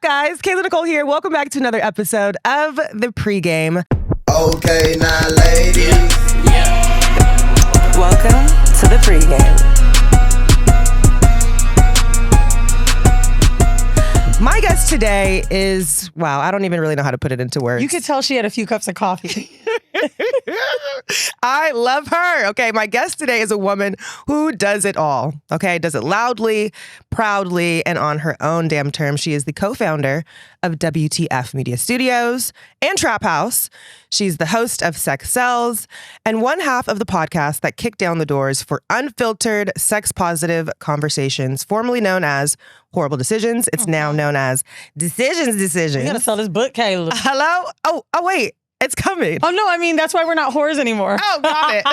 guys? Kayla Nicole here. Welcome back to another episode of The Pregame. Okay, now ladies. Welcome to The Pregame. My guest today is, wow, I don't even really know how to put it into words. You could tell she had a few cups of coffee. I love her. Okay, my guest today is a woman who does it all. Okay, does it loudly, proudly, and on her own damn terms. She is the co-founder of WTF Media Studios and Trap House. She's the host of Sex Sells and one half of the podcast that kicked down the doors for unfiltered, sex-positive conversations, formerly known as Horrible Decisions. It's now known as Decisions. You gotta sell this book, Kayla. Hello? Oh, wait. It's coming. Oh, no, I mean, that's why we're not whores anymore. Oh, got it.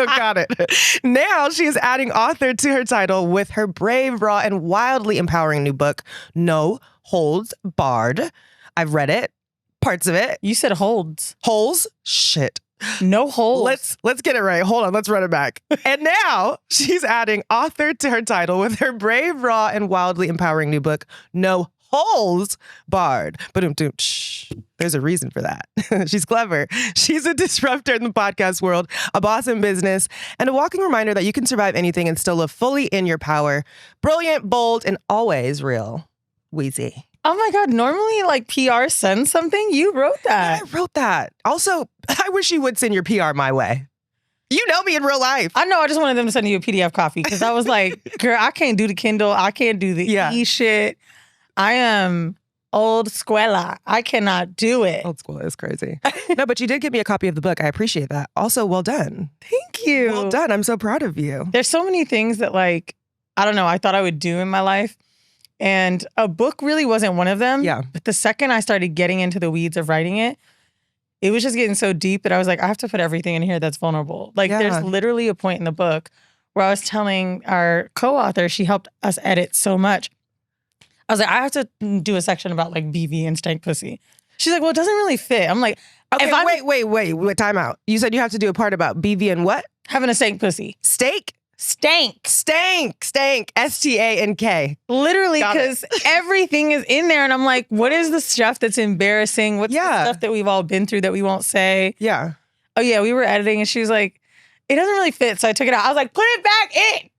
Got it. Now she is adding author to her title with her brave, raw, and wildly empowering new book, No Holds Barred. I've read it, parts of it. You said holds. Holes? Shit. No holes. Let's get it right. Hold on, let's run it back. And now she's adding author to her title with her brave, raw, and wildly empowering new book, No Holds Barred. Ba-dum-dum. Shh. There's a reason for that. She's clever. She's a disruptor in the podcast world, a boss in business, and a walking reminder that you can survive anything and still live fully in your power. Brilliant, bold, and always real. Weezy. Oh my God, normally like PR sends something. You wrote that. I wrote that. Also, I wish you would send your PR my way. You know me in real life. I know. I just wanted them to send you a PDF copy because I was like, girl, I can't do the Kindle. I can't do the e-shit. I am old scuela. I cannot do it. Old school is crazy. No, but you did give me a copy of the book. I appreciate that. Also, well done. Thank you. Well done. I'm so proud of you. There's so many things that like, I don't know, I thought I would do in my life. And a book really wasn't one of them. Yeah. But the second I started getting into the weeds of writing it, it was just getting so deep that I was like, I have to put everything in here that's vulnerable. Like there's literally a point in the book where I was telling our co-author, she helped us edit so much. I was like, I have to do a section about like BV and stank pussy. She's like, well, it doesn't really fit. I'm like, okay, wait, time out. You said you have to do a part about BV and what? Having a stank pussy. Steak? Stank. STANK. Literally, because everything is in there. And I'm like, what is the stuff that's embarrassing? What's the stuff that we've all been through that we won't say? Yeah. Oh, yeah, we were editing and she was like, it doesn't really fit. So I took it out. I was like, put it back in.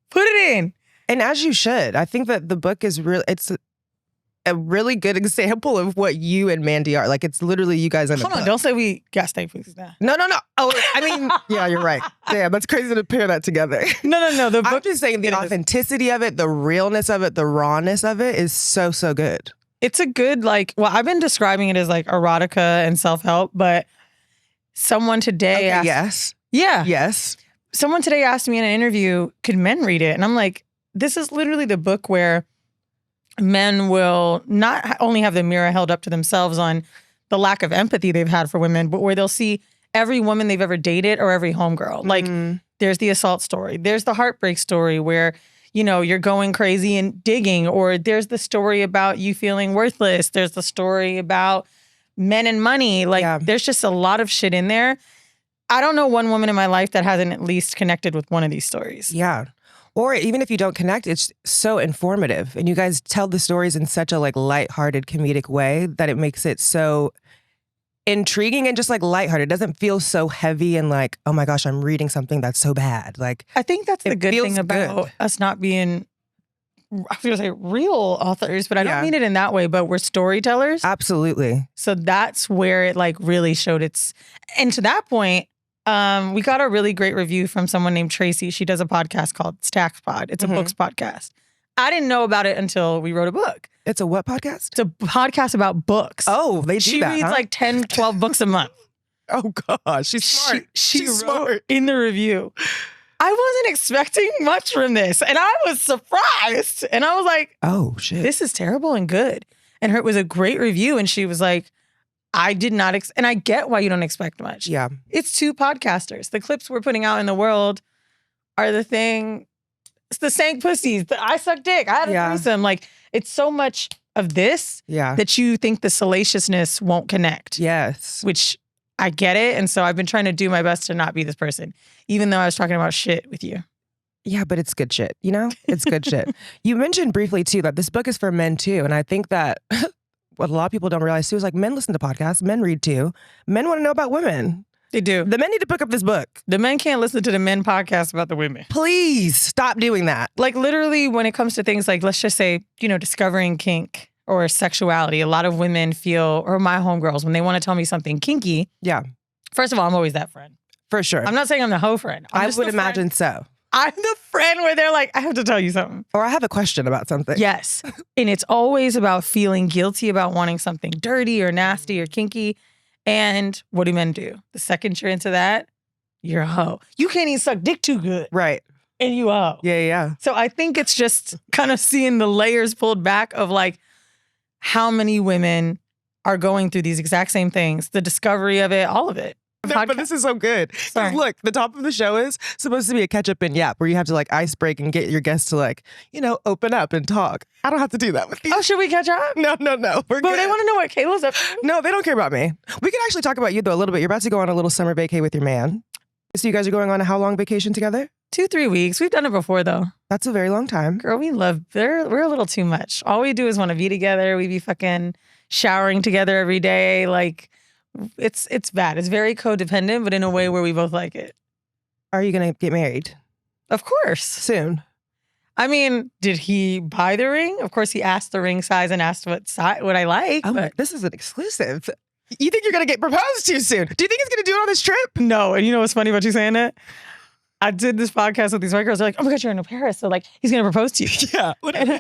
Put it in. And as you should. I think that the book is it's a really good example of what you and Mandy are. Like, it's literally you guys in the book. Hold on, don't say we got stank pussies now. No. Oh, I mean, yeah, you're right. Damn, that's crazy to pair that together. No. The book, I'm just saying the authenticity of it, the realness of it, the rawness of it is so, so good. It's a good, like, well, I've been describing it as like erotica and self-help, but someone today asked... Yes. Yeah. Yes. Someone today asked me in an interview, could men read it? And I'm like, this is literally the book where men will not only have the mirror held up to themselves on the lack of empathy they've had for women, but where they'll see every woman they've ever dated or every homegirl. Like, there's the assault story. There's the heartbreak story where, you know, you're going crazy and digging, or there's the story about you feeling worthless. There's the story about men and money. Like, there's just a lot of shit in there. I don't know one woman in my life that hasn't at least connected with one of these stories. Yeah. Or even if you don't connect, it's so informative. And you guys tell the stories in such a like lighthearted comedic way that it makes it so intriguing and just like lighthearted. It doesn't feel so heavy and like, oh my gosh, I'm reading something that's so bad. Like, I think that's the good thing about us not being, I was going to say real authors, but I don't mean it in that way, but we're storytellers. Absolutely. So that's where it like really showed its, and to that point, we got a really great review from someone named Tracy. She does a podcast called Stacks Pod. It's a books podcast. I didn't know about it until we wrote a book. It's a what podcast? It's a podcast about books. Oh, they do that, She reads like 10, 12 books a month. Oh gosh, she's smart. She wrote in the review, I wasn't expecting much from this. And I was surprised. And I was like, oh shit, this is terrible and good. And it was a great review. And she was like, I did not, and I get why you don't expect much. Yeah. It's two podcasters. The clips we're putting out in the world are the thing. It's the stank pussies. I suck dick. I had a threesome. Like, it's so much of this that you think the salaciousness won't connect. Yes. Which I get it. And so I've been trying to do my best to not be this person, even though I was talking about shit with you. Yeah, but it's good shit, you know? It's good shit. You mentioned briefly, too, that this book is for men, too. And I think that what a lot of people don't realize too is like men listen to podcasts, men read too. Men want to know about women. They do. The men need to pick up this book. The men can't listen to the men podcast about the women. Please stop doing that. Like literally when it comes to things like, let's just say, discovering kink or sexuality, a lot of women feel, or my homegirls, when they want to tell me something kinky. Yeah. First of all, I'm always that friend. For sure. I'm not saying I'm the hoe friend. I would imagine so. I'm the friend where they're like, I have to tell you something. Or I have a question about something. Yes. And it's always about feeling guilty about wanting something dirty or nasty or kinky. And what do men do? The second you're into that, you're a hoe. You can't even suck dick too good. Right. And you a hoe. Yeah. So I think it's just kind of seeing the layers pulled back of like how many women are going through these exact same things, the discovery of it, all of it. No, but this is so good. Sorry. Look, the top of the show is supposed to be a catch up and yap where you have to like ice break and get your guests to like, open up and talk. I don't have to do that with you. Oh, should we catch up? No. We're But good. they want to know what Kayla's up to. No, they don't care about me. We can actually talk about you though a little bit. You're about to go on a little summer vacay with your man. So you guys are going on a how long vacation together? 2-3 weeks. We've done it before though. That's a very long time. Girl, we're a little too much. All we do is want to be together. We be fucking showering together every day. Like, it's bad. It's very codependent, but in a way where we both like it. Are you going to get married? Of course. Soon. I mean, did he buy the ring? Of course, he asked the ring size and asked what I like. Oh, but this is an exclusive. You think you're going to get proposed to soon? Do you think he's going to do it on this trip? No. And you know what's funny about you saying that? I did this podcast with these white girls. They're like, oh my God, you're in Paris. So like, he's going to propose to you. Yeah.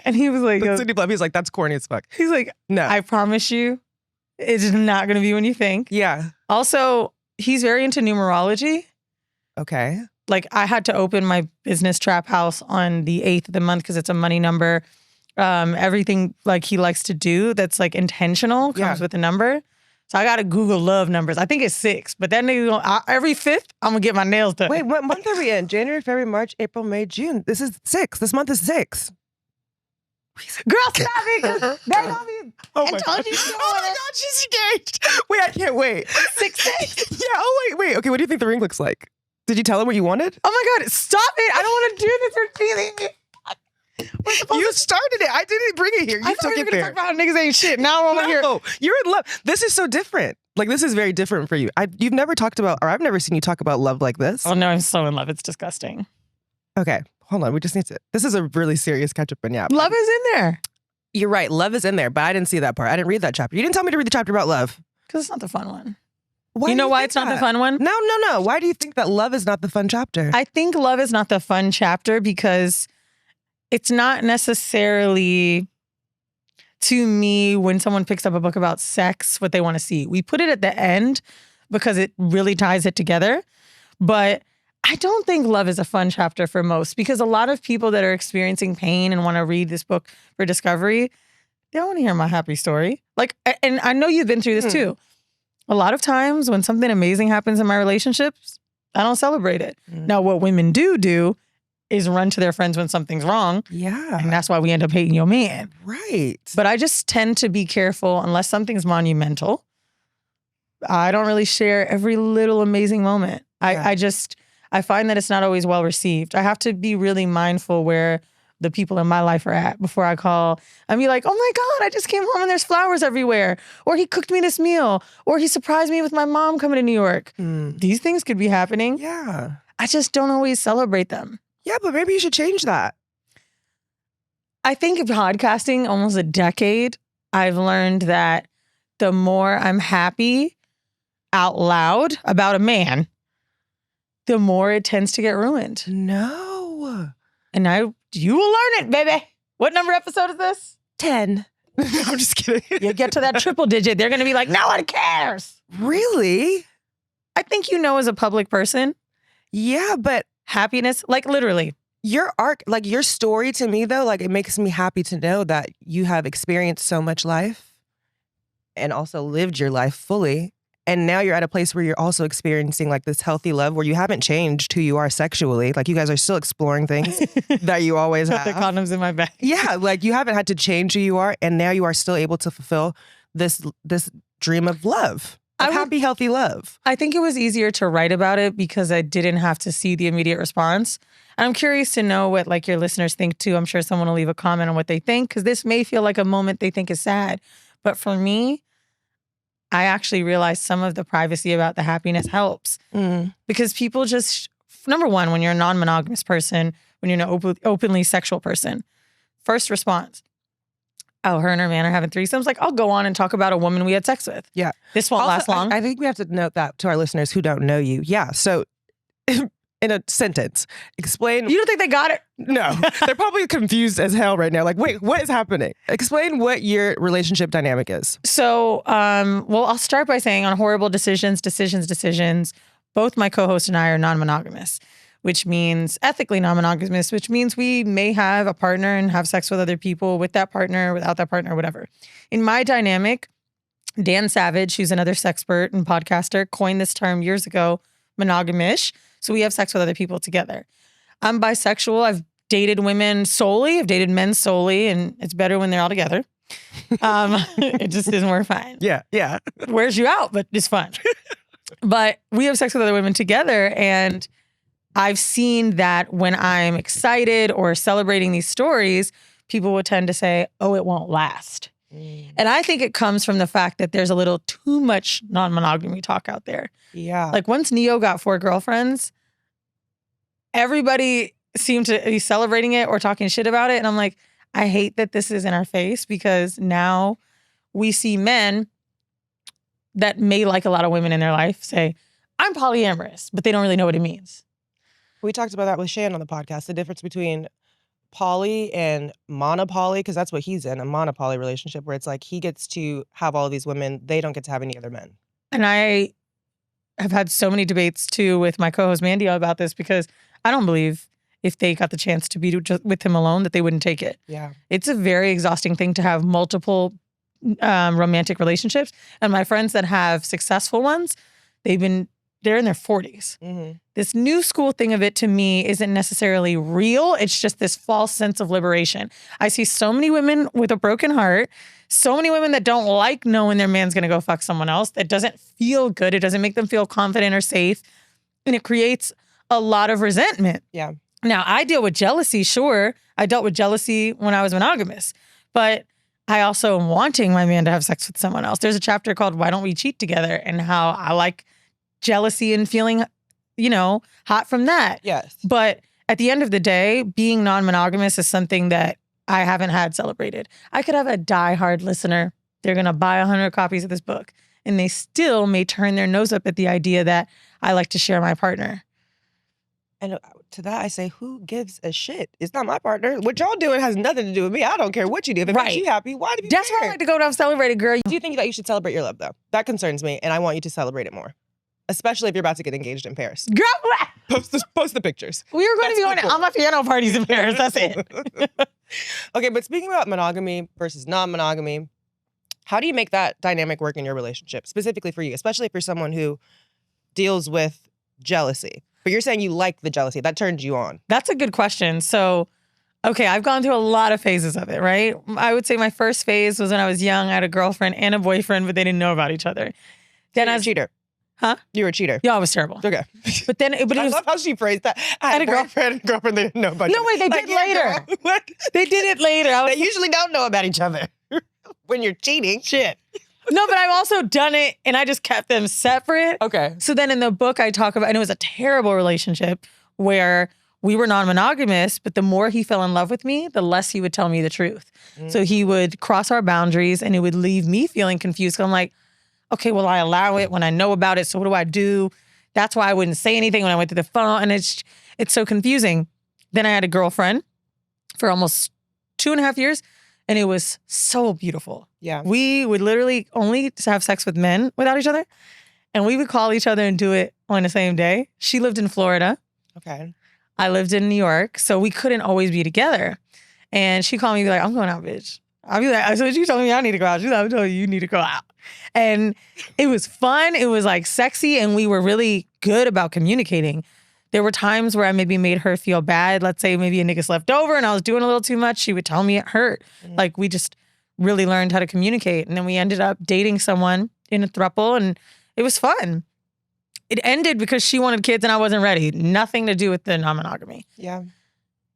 And he was like, Cindy Bluff, he's like, that's corny as fuck. he's like, No. I promise you, it's not going to be when you think. Yeah. Also, he's very into numerology. Okay. Like I had to open my business trap house on the 8th of the month because it's a money number. Everything like he likes to do that's like intentional comes with a number. So I got to Google love numbers. I think it's 6, but then every 5th, I'm going to get my nails done. Wait, what month are we in? January, February, March, April, May, June. This is 6. This month is 6. Girl, stop it. 'Cause they don't be. Oh I my told God. you. Oh my God, she's engaged. Wait, I can't wait. 6'6". Yeah, oh wait. Okay, what do you think the ring looks like? Did you tell him what you wanted? Oh my God, stop it. I don't want to do this. You're teasing me. You started it. I didn't bring it here. You I thought took we it were going to there. talk about how niggas ain't shit. Now I'm over here. No, you're in love. This is so different. Like, this is very different for you. You've never talked about, or I've never seen you talk about love like this. Oh no, I'm so in love. It's disgusting. Okay, hold on. We just need to, this is a really serious catch up and yap. Love is in there. You're right. Love is in there, but I didn't see that part. I didn't read that chapter. You didn't tell me to read the chapter about love. Because it's not the fun one. Why You do know why think it's not the that? fun one? No. Why do you think that love is not the fun chapter? I think love is not the fun chapter because it's not necessarily, to me, when someone picks up a book about sex, what they want to see. We put it at the end because it really ties it together. But I don't think love is a fun chapter for most because a lot of people that are experiencing pain and want to read this book for discovery, they don't want to hear my happy story. Like, and I know you've been through this too. A lot of times when something amazing happens in my relationships, I don't celebrate it. Now, what women do is run to their friends when something's wrong. Yeah. And that's why we end up hating your man. Right. But I just tend to be careful unless something's monumental. I don't really share every little amazing moment. Yeah. I find that it's not always well received. I have to be really mindful where the people in my life are at before I call and be like, oh my God, I just came home and there's flowers everywhere. Or he cooked me this meal. Or he surprised me with my mom coming to New York. These things could be happening. Yeah. I just don't always celebrate them. Yeah, but maybe you should change that. I think of podcasting almost a decade. I've learned that the more I'm happy out loud about a man, the more it tends to get ruined. No. And you will learn it, baby. What number episode is this? 10. I'm just kidding. You get to that triple digit, they're going to be like, no one cares. Really? I think as a public person, Yeah, but happiness, like literally. your arc, like your story to me though, like it makes me happy to know that you have experienced so much life and also lived your life fully. And now you're at a place where you're also experiencing like this healthy love where you haven't changed who you are sexually. Like you guys are still exploring things that you always The have. condoms in my bag. Yeah, like you haven't had to change who you are, and now you are still able to fulfill this dream of love, of happy, healthy love. I think it was easier to write about it because I didn't have to see the immediate response. And I'm curious to know what like your listeners think too. I'm sure someone will leave a comment on what they think because this may feel like a moment they think is sad. But for me, I actually realized some of the privacy about the happiness helps because people just, number one, when you're a non-monogamous person, when you're an openly sexual person, first response, oh, her and her man are having threesomes. Like, I'll go on and talk about a woman we had sex with. Yeah. This won't last long. I think we have to note that to our listeners who don't know you. Yeah. So in a sentence, explain. You don't think they got it? No. They're probably confused as hell right now. Like, wait, what is happening? Explain what your relationship dynamic is. So, well, I'll start by saying on horrible decisions, both my co-host and I are non-monogamous, which means ethically non-monogamous, which means we may have a partner and have sex with other people with that partner, without that partner, whatever. In my dynamic, Dan Savage, who's another sexpert and podcaster, coined this term years ago, monogamish. So we have sex with other people together. I'm bisexual. I've dated women solely. I've dated men solely, and it's better when they're all together. It just isn't work fine. Yeah. Yeah. Wears you out, but it's fun. But we have sex with other women together, and I've seen that when I'm excited or celebrating these stories, people would tend to say, oh, it won't last. And I think it comes from the fact that there's a little too much non-monogamy talk out there. Yeah. Like once Neo got 4 girlfriends, everybody seemed to be celebrating it or talking shit about it. And I'm like, I hate that this is in our face because now we see men that may like a lot of women in their life say, I'm polyamorous, but they don't really know what it means. We talked about that with Shan on the podcast, the difference between poly and monopoly, because that's what he's in, a monopoly relationship where it's like he gets to have all of these women. They don't get to have any other men. And I have had so many debates too with my co-host Mandy about this because I don't believe if they got the chance to be with him alone that they wouldn't take it. Yeah. It's a very exhausting thing to have multiple romantic relationships. And my friends that have successful ones, they're in their 40s. Mm-hmm. This new school thing of it to me isn't necessarily real. It's just this false sense of liberation. I see so many women with a broken heart, so many women that don't like knowing their man's going to go fuck someone else. That doesn't feel good. It doesn't make them feel confident or safe. And it creates a lot of resentment. Yeah. Now, I deal with jealousy, sure. I dealt with jealousy when I was monogamous. But I also am wanting my man to have sex with someone else. There's a chapter called Why Don't We Cheat Together and how I like jealousy and feeling, hot from that. Yes. But at the end of the day, being non-monogamous is something that I haven't had celebrated. I could have a diehard listener. They're going to buy 100 copies of this book, and they still may turn their nose up at the idea that I like to share my partner. And to that, I say, who gives a shit? It's not my partner. What y'all doing has nothing to do with me. I don't care what you do. If it makes you happy, why do you That's care? why I like to go to celebrate it, girl. Do you think that you should celebrate your love, though? That concerns me, and I want you to celebrate it more. Especially if you're about to get engaged in Paris. Girl, Post the pictures. we were going to be That's going cool. to my piano parties in Paris. That's it. Okay, but speaking about monogamy versus non-monogamy, how do you make that dynamic work in your relationship, specifically for you, especially if you're someone who deals with jealousy? But you're saying you like the jealousy. That turned you on. That's a good question. So, okay, I've gone through a lot of phases of it, right? I would say my first phase was when I was young. I had a girlfriend and a boyfriend, but they didn't know about each other. Then You're I a was cheater. Huh? You were a cheater. Yeah, I was terrible. Okay. But then, but it I was love how she phrased that. I had a girlfriend and girlfriend they didn't know about. No, wait, they did later. Girl, what? They did it later. I was They usually don't know about each other when you're cheating. Shit. No, but I've also done it, and I just kept them separate. Okay. So then in the book, I talk about, and it was a terrible relationship where we were non-monogamous, but the more he fell in love with me, the less he would tell me the truth. So he would cross our boundaries, and it would leave me feeling confused. 'Cause I'm like, okay, well, I allow it when I know about it. So what do I do? That's why I wouldn't say anything when I went to the phone. And it's so confusing. Then I had a girlfriend for almost 2.5 years, and it was so beautiful. Yeah. We would literally only have sex with men without each other, and we would call each other and do it on the same day. She lived in Florida. Okay. I lived in New York, so we couldn't always be together. And she called me and be like, I'm going out, bitch. I'll be like, so you told me I need to go out. She's like, I'm telling you need to go out. And it was fun. It was like sexy. And we were really good about communicating. There were times where I maybe made her feel bad. Let's say maybe a nigga's left over and I was doing a little too much. She would tell me it hurt. Like we just really learned how to communicate. And then we ended up dating someone in a throuple, and it was fun. It ended because she wanted kids and I wasn't ready. Nothing to do with the non-monogamy. Yeah.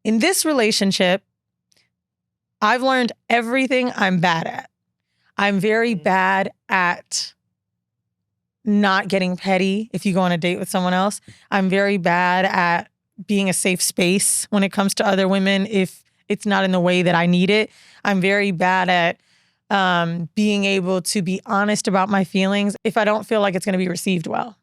In this relationship, I've learned everything I'm bad at. I'm very bad at not getting petty if you go on a date with someone else. I'm very bad at being a safe space when it comes to other women if it's not in the way that I need it. I'm very bad at being able to be honest about my feelings if I don't feel like it's going to be received well.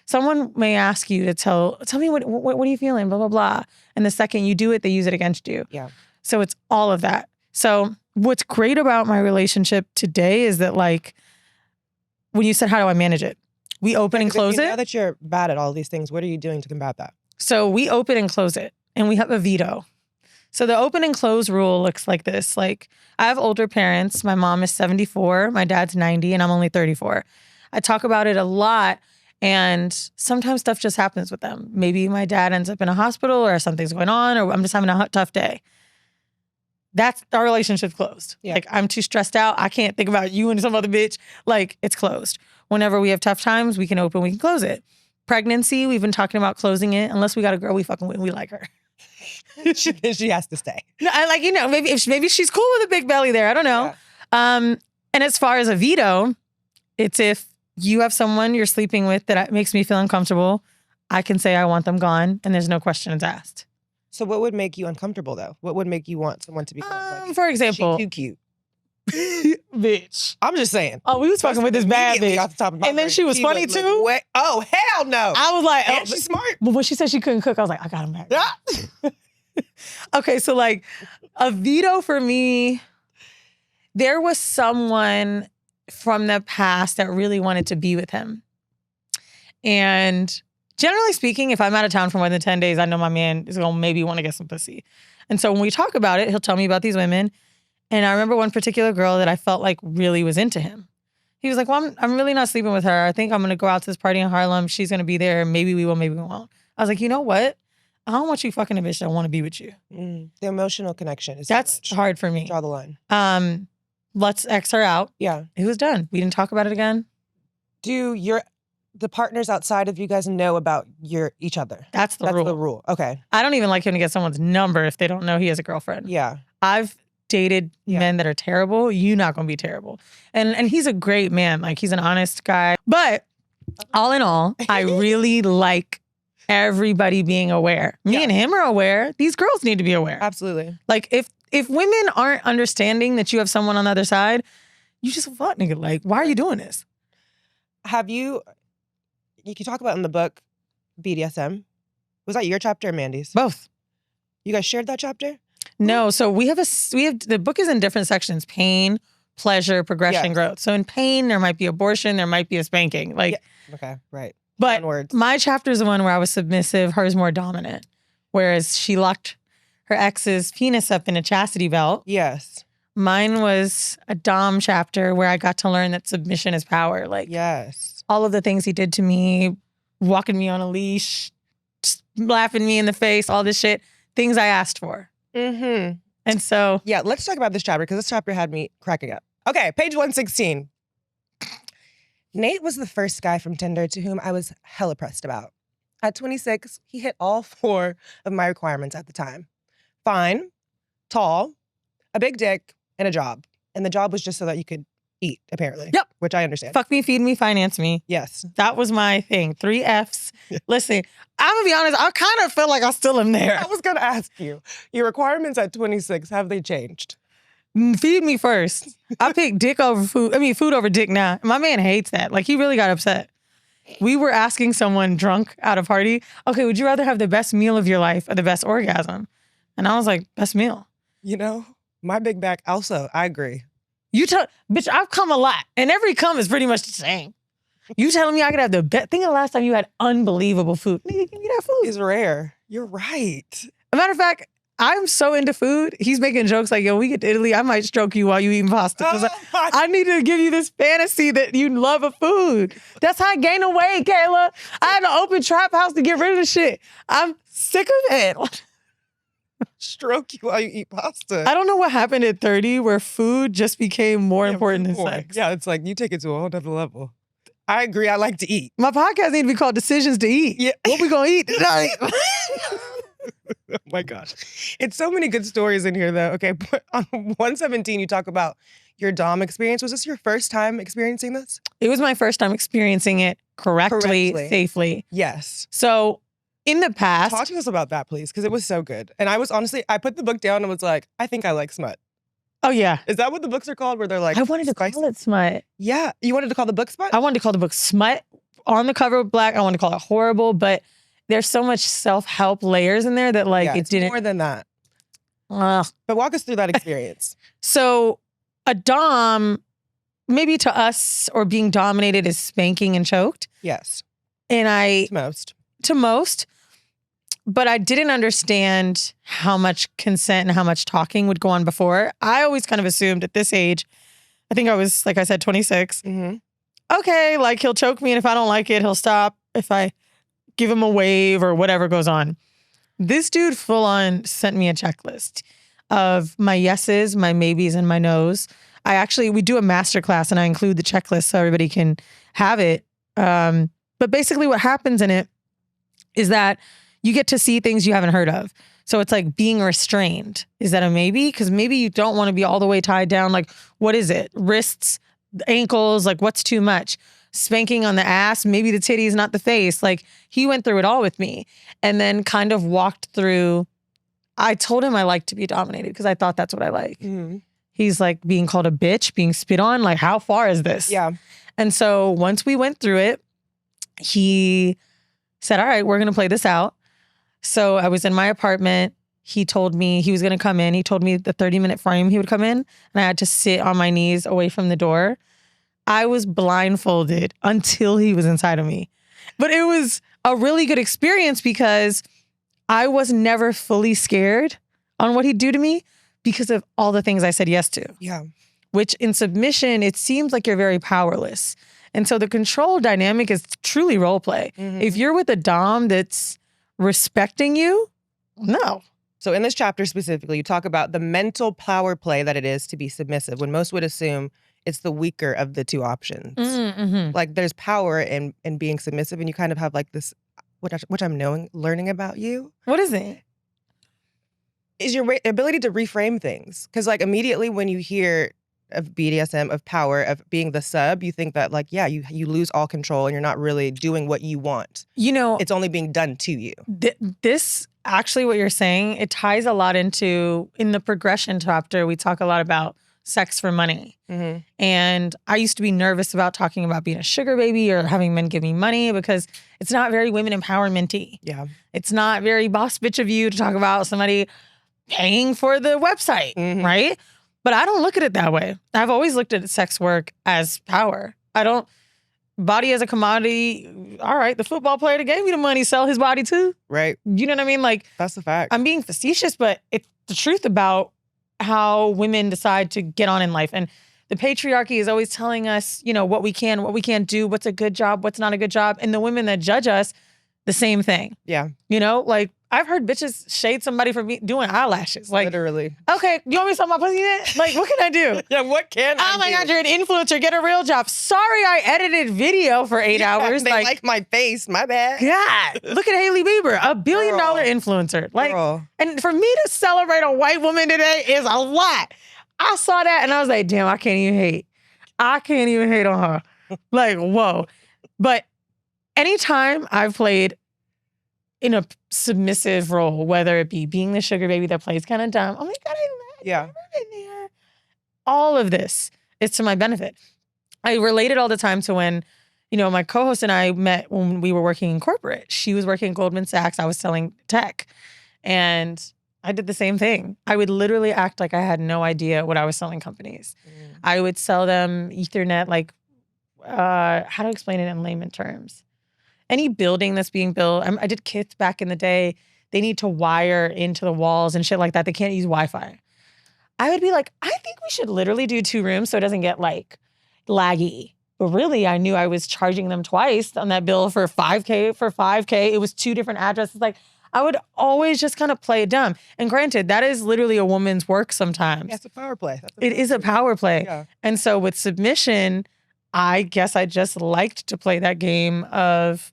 Someone may ask you to tell me what are you feeling, blah, blah, blah. And the second you do it, they use it against you. Yeah. So it's all of that. So what's great about my relationship today is that, like, when you said, how do I manage it? We open and close if you it. know that you're bad at all these things, what are you doing to combat that? So we open and close it, and we have a veto. So the open and close rule looks like this. Like, I have older parents. My mom is 74, my dad's 90, and I'm only 34. I talk about it a lot, and sometimes stuff just happens with them. Maybe my dad ends up in a hospital, or something's going on, or I'm just having a tough day. That's our relationship's closed. Yeah. Like, I'm too stressed out. I can't think about you and some other bitch. Like, it's closed. Whenever we have tough times, we can open, we can close it. Pregnancy, we've been talking about closing it. Unless we got a girl we fucking with, we like her. she has to stay. No, maybe she's cool with a big belly there. I don't know. Yeah. And as far as a veto, it's if you have someone you're sleeping with that makes me feel uncomfortable, I can say I want them gone, and there's no questions asked. So what would make you uncomfortable, though? What would make you want someone to be gone? Like, for example, she too cute. bitch. I'm just saying. Oh, we was fucking with this bad Immediately bitch. off the top of my And then brain, she was funny looked too? way- oh, hell no. I was like, And she's smart. But when she said she couldn't cook, I was like, I got him back. Yeah. Okay, so like a veto for me, there was someone from the past that really wanted to be with him. And generally speaking, if I'm out of town for more than 10 days, I know my man is going to maybe want to get some pussy. And so when we talk about it, he'll tell me about these women. And I remember one particular girl that I felt like really was into him. He was like, well, I'm really not sleeping with her. I think I'm going to go out to this party in Harlem. She's going to be there. Maybe we will, maybe we won't. I was like, you know what? I don't want you fucking a bitch that want to be with you. The emotional connection is That's too much. hard for me. Draw the line. Let's X her out. Yeah. It was done. We didn't talk about it again. Do the partners outside of you guys know about each other? That's the rule. That's the rule. Okay. I don't even like him to get someone's number if they don't know he has a girlfriend. Yeah. I've dated men that are terrible. You're not going to be terrible. And he's a great man. Like, he's an honest guy. But all in all, I really like everybody being aware. Me and him are aware. These girls need to be aware. Absolutely. Like, if women aren't understanding that you have someone on the other side, you just a fuck nigga. Like, why are you doing this? Have you can talk about in the book BDSM. Was that your chapter or Mandy's? Both. You guys shared that chapter? No, so we have the book is in different sections: pain, pleasure, progression, growth. So in pain, there might be abortion, there might be a spanking. Like, okay, right. but Onwards. my chapter is the one where I was submissive, hers more dominant, whereas she locked her ex's penis up in a chastity belt. Yes. Mine was a dom chapter where I got to learn that submission is power. Like, yes, all of the things he did to me, walking me on a leash, laughing me in the face, all this shit, things I asked for. Mm-hmm. And so, yeah, let's talk about this chapter because this chapter had me cracking up. Okay, page 116. Nate was the first guy from Tinder to whom I was hella pressed about. At 26, he hit all 4 of my requirements at the time. Fine, tall, a big dick, and a job. And the job was just so that you could eat, apparently. Yep. Which I understand. fuck me, feed me, finance me. Yes. That was my thing. 3 Fs. Listen, I'm gonna be honest, I kind of feel like I still am there. I was going to ask you, your requirements at 26, have they changed? Feed me first. I pick dick over food. I mean, food over dick now. My man hates that. Like, he really got upset. We were asking someone drunk at a party, okay, would you rather have the best meal of your life or the best orgasm? And I was like, best meal. You know, my big back also, I agree. Bitch, I've come a lot. And every come is pretty much the same. You telling me I could have the best? Think of the last time you had unbelievable food. Nigga, give me that food. It's rare. You're right. As a matter of fact, I'm so into food. He's making jokes like, yo, we get to Italy, I might stroke you while you eating pasta. 'Cause I need to give you this fantasy that you love a food. That's how I gain weight, Kayla. I had to open Trap House to get rid of the shit. I'm sick of it. Stroke you while you eat pasta. I don't know what happened at 30 where food just became more important than sex. Yeah, it's like you take it to a whole nother level. I agree. I like to eat. My podcast need to be called Decisions to Eat. Yeah. What we gonna eat tonight? Oh my gosh. It's so many good stories in here though. Okay, but on 117 you talk about your Dom experience. Was this your first time experiencing this? It was my first time experiencing it correctly. Safely. Yes. So in the past, Talk to us about that, please, because it was so good. And I was honestly, I put the book down and was like, I think I like smut. oh yeah, Is that what the books are called? Where they're like, I wanted to spicy? call it smut. Yeah, you wanted to call the book smut? I wanted to call the book smut on the cover with black. I wanted to call it horrible, but there's so much self-help layers in there that like Yeah, it it's didn't. more than that. Ugh. But walk us through that experience. So a dom, maybe to us, or being dominated is spanking and choked. Yes, And to most. But I didn't understand how much consent and how much talking would go on before. I always kind of assumed at this age, I think I was, like I said, 26. Okay, like he'll choke me, and if I don't like it, he'll stop. If I give him a wave or whatever goes on. This dude full on sent me a checklist of my yeses, my maybes, and my nos. We do a masterclass and I include the checklist so everybody can have it. But basically what happens in it is that you get to see things you haven't heard of. So it's like being restrained. Is that a maybe? Because maybe you don't want to be all the way tied down. Like, what is it? Wrists, ankles, like what's too much? Spanking on the ass, maybe the titties, not the face. Like he went through it all with me and then kind of walked through. I told him I like to be dominated because I thought that's what I like. He's like being called a bitch, being spit on. Like, how far is this? Yeah. And so once we went through it, he said, all right, we're going to play this out. So I was in my apartment. He told me he was going to come in. He told me the 30-minute frame he would come in, and I had to sit on my knees away from the door. I was blindfolded until he was inside of me. But it was a really good experience because I was never fully scared on what he'd do to me because of all the things I said yes to. Yeah. Which in submission, it seems like you're very powerless. And so the control dynamic is truly role play. If you're with a dom that's respecting you, no. So in this chapter specifically, you talk about the mental power play that it is to be submissive, when most would assume it's the weaker of the two options. Like there's power in being submissive, and you kind of have like this, which I'm learning about you. What is it? Is your ability to reframe things. Because like immediately when you hear of BDSM, of power, of being the sub, you think that like, yeah, you lose all control and you're not really doing what you want. You know, it's only being done to you. This actually, what you're saying, it ties a lot into, in the progression chapter, we talk a lot about sex for money. And I used to be nervous about talking about being a sugar baby or having men give me money because it's not very women empowerment-y. Yeah. It's not very boss bitch of you to talk about somebody paying for the website, right? But I don't look at it that way. I've always looked at sex work as power. I don't, body as a commodity. All right, the football player that gave me the money, sell his body too. Right. You know what I mean? Like, that's the fact. I'm being facetious, but it's the truth about how women decide to get on in life. And the patriarchy is always telling us, you know, what we can, what we can't do, what's a good job, what's not a good job. And the women that judge us, the same thing. Yeah. You know, like I've heard bitches shade somebody for doing eyelashes. Like, literally. Okay, you want me to suck my pussy then? Like, what can I do? Yeah, what can I do? Oh my God, you're an influencer. Get a real job. Sorry, I edited video for 8 hours. They like my face. My bad. God, look at Hailey Bieber, $1 billion influencer. Like, and for me to celebrate a white woman today is a lot. I saw that and I was like, damn, I can't even hate. I can't even hate on her. Like, whoa. But anytime I've played in a submissive role, whether it be being the sugar baby that plays kind of dumb, oh my God, I've never been there. All of this is to my benefit. I relate it all the time to when, you know, my co-host and I met when we were working in corporate. She was working at Goldman Sachs. I was selling tech. And I did the same thing. I would literally act like I had no idea what I was selling companies. I would sell them Ethernet, like, how to explain it in layman terms? Any building that's being built, I did kits back in the day. They need to wire into the walls and shit like that. They can't use Wi-Fi. I would be like, I think we should literally do 2 rooms so it doesn't get like laggy. But really, I knew I was charging them twice on that bill for $5K. It was 2 different addresses. Like, I would always just kind of play it dumb. And granted, that is literally a woman's work sometimes. Yeah, it's a power play. It is a power play. Yeah. And so with submission, I guess I just liked to play that game of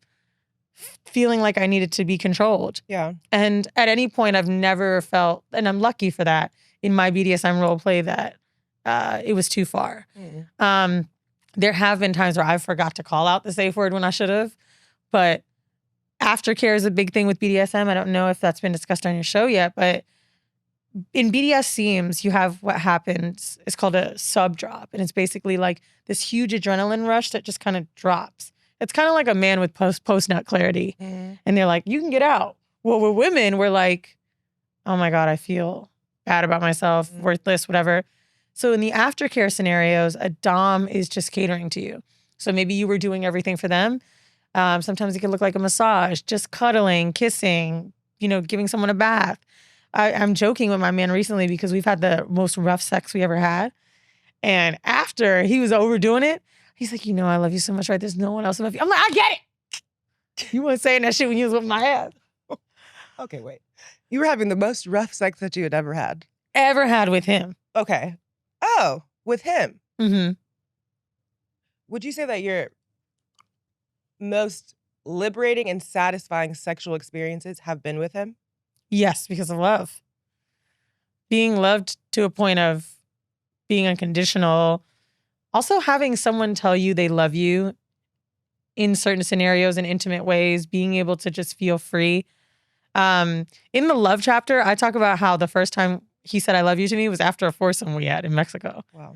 feeling like I needed to be controlled. Yeah. And at any point, I've never felt, and I'm lucky for that, in my BDSM role play that it was too far. There have been times where I've forgot to call out the safe word when I should have, but aftercare is a big thing with BDSM. I don't know if that's been discussed on your show yet, but in BDSMs, you have what happens, it's called a sub drop. And it's basically like this huge adrenaline rush that just kind of drops. It's kind of like a man with post-nut clarity. And they're like, you can get out. Well, with women, we're like, oh my God, I feel bad about myself, worthless, whatever. So in the aftercare scenarios, a dom is just catering to you. So maybe you were doing everything for them. Sometimes it can look like a massage, just cuddling, kissing, giving someone a bath. I'm joking with my man recently because we've had the most rough sex we ever had. And after he was overdoing it, he's like, I love you so much, right? There's no one else above you. I'm like, I get it. You weren't saying that shit when you was with my ass. Okay, wait. You were having the most rough sex that you had ever had? Ever had with him. Okay. Oh, with him. Mm-hmm. Would you say that your most liberating and satisfying sexual experiences have been with him? Yes, because of love. Being loved to a point of being unconditional. Also having someone tell you they love you in certain scenarios and intimate ways, being able to just feel free. In the love chapter, I talk about how the first time he said I love you to me was after a foursome we had in Mexico. Wow.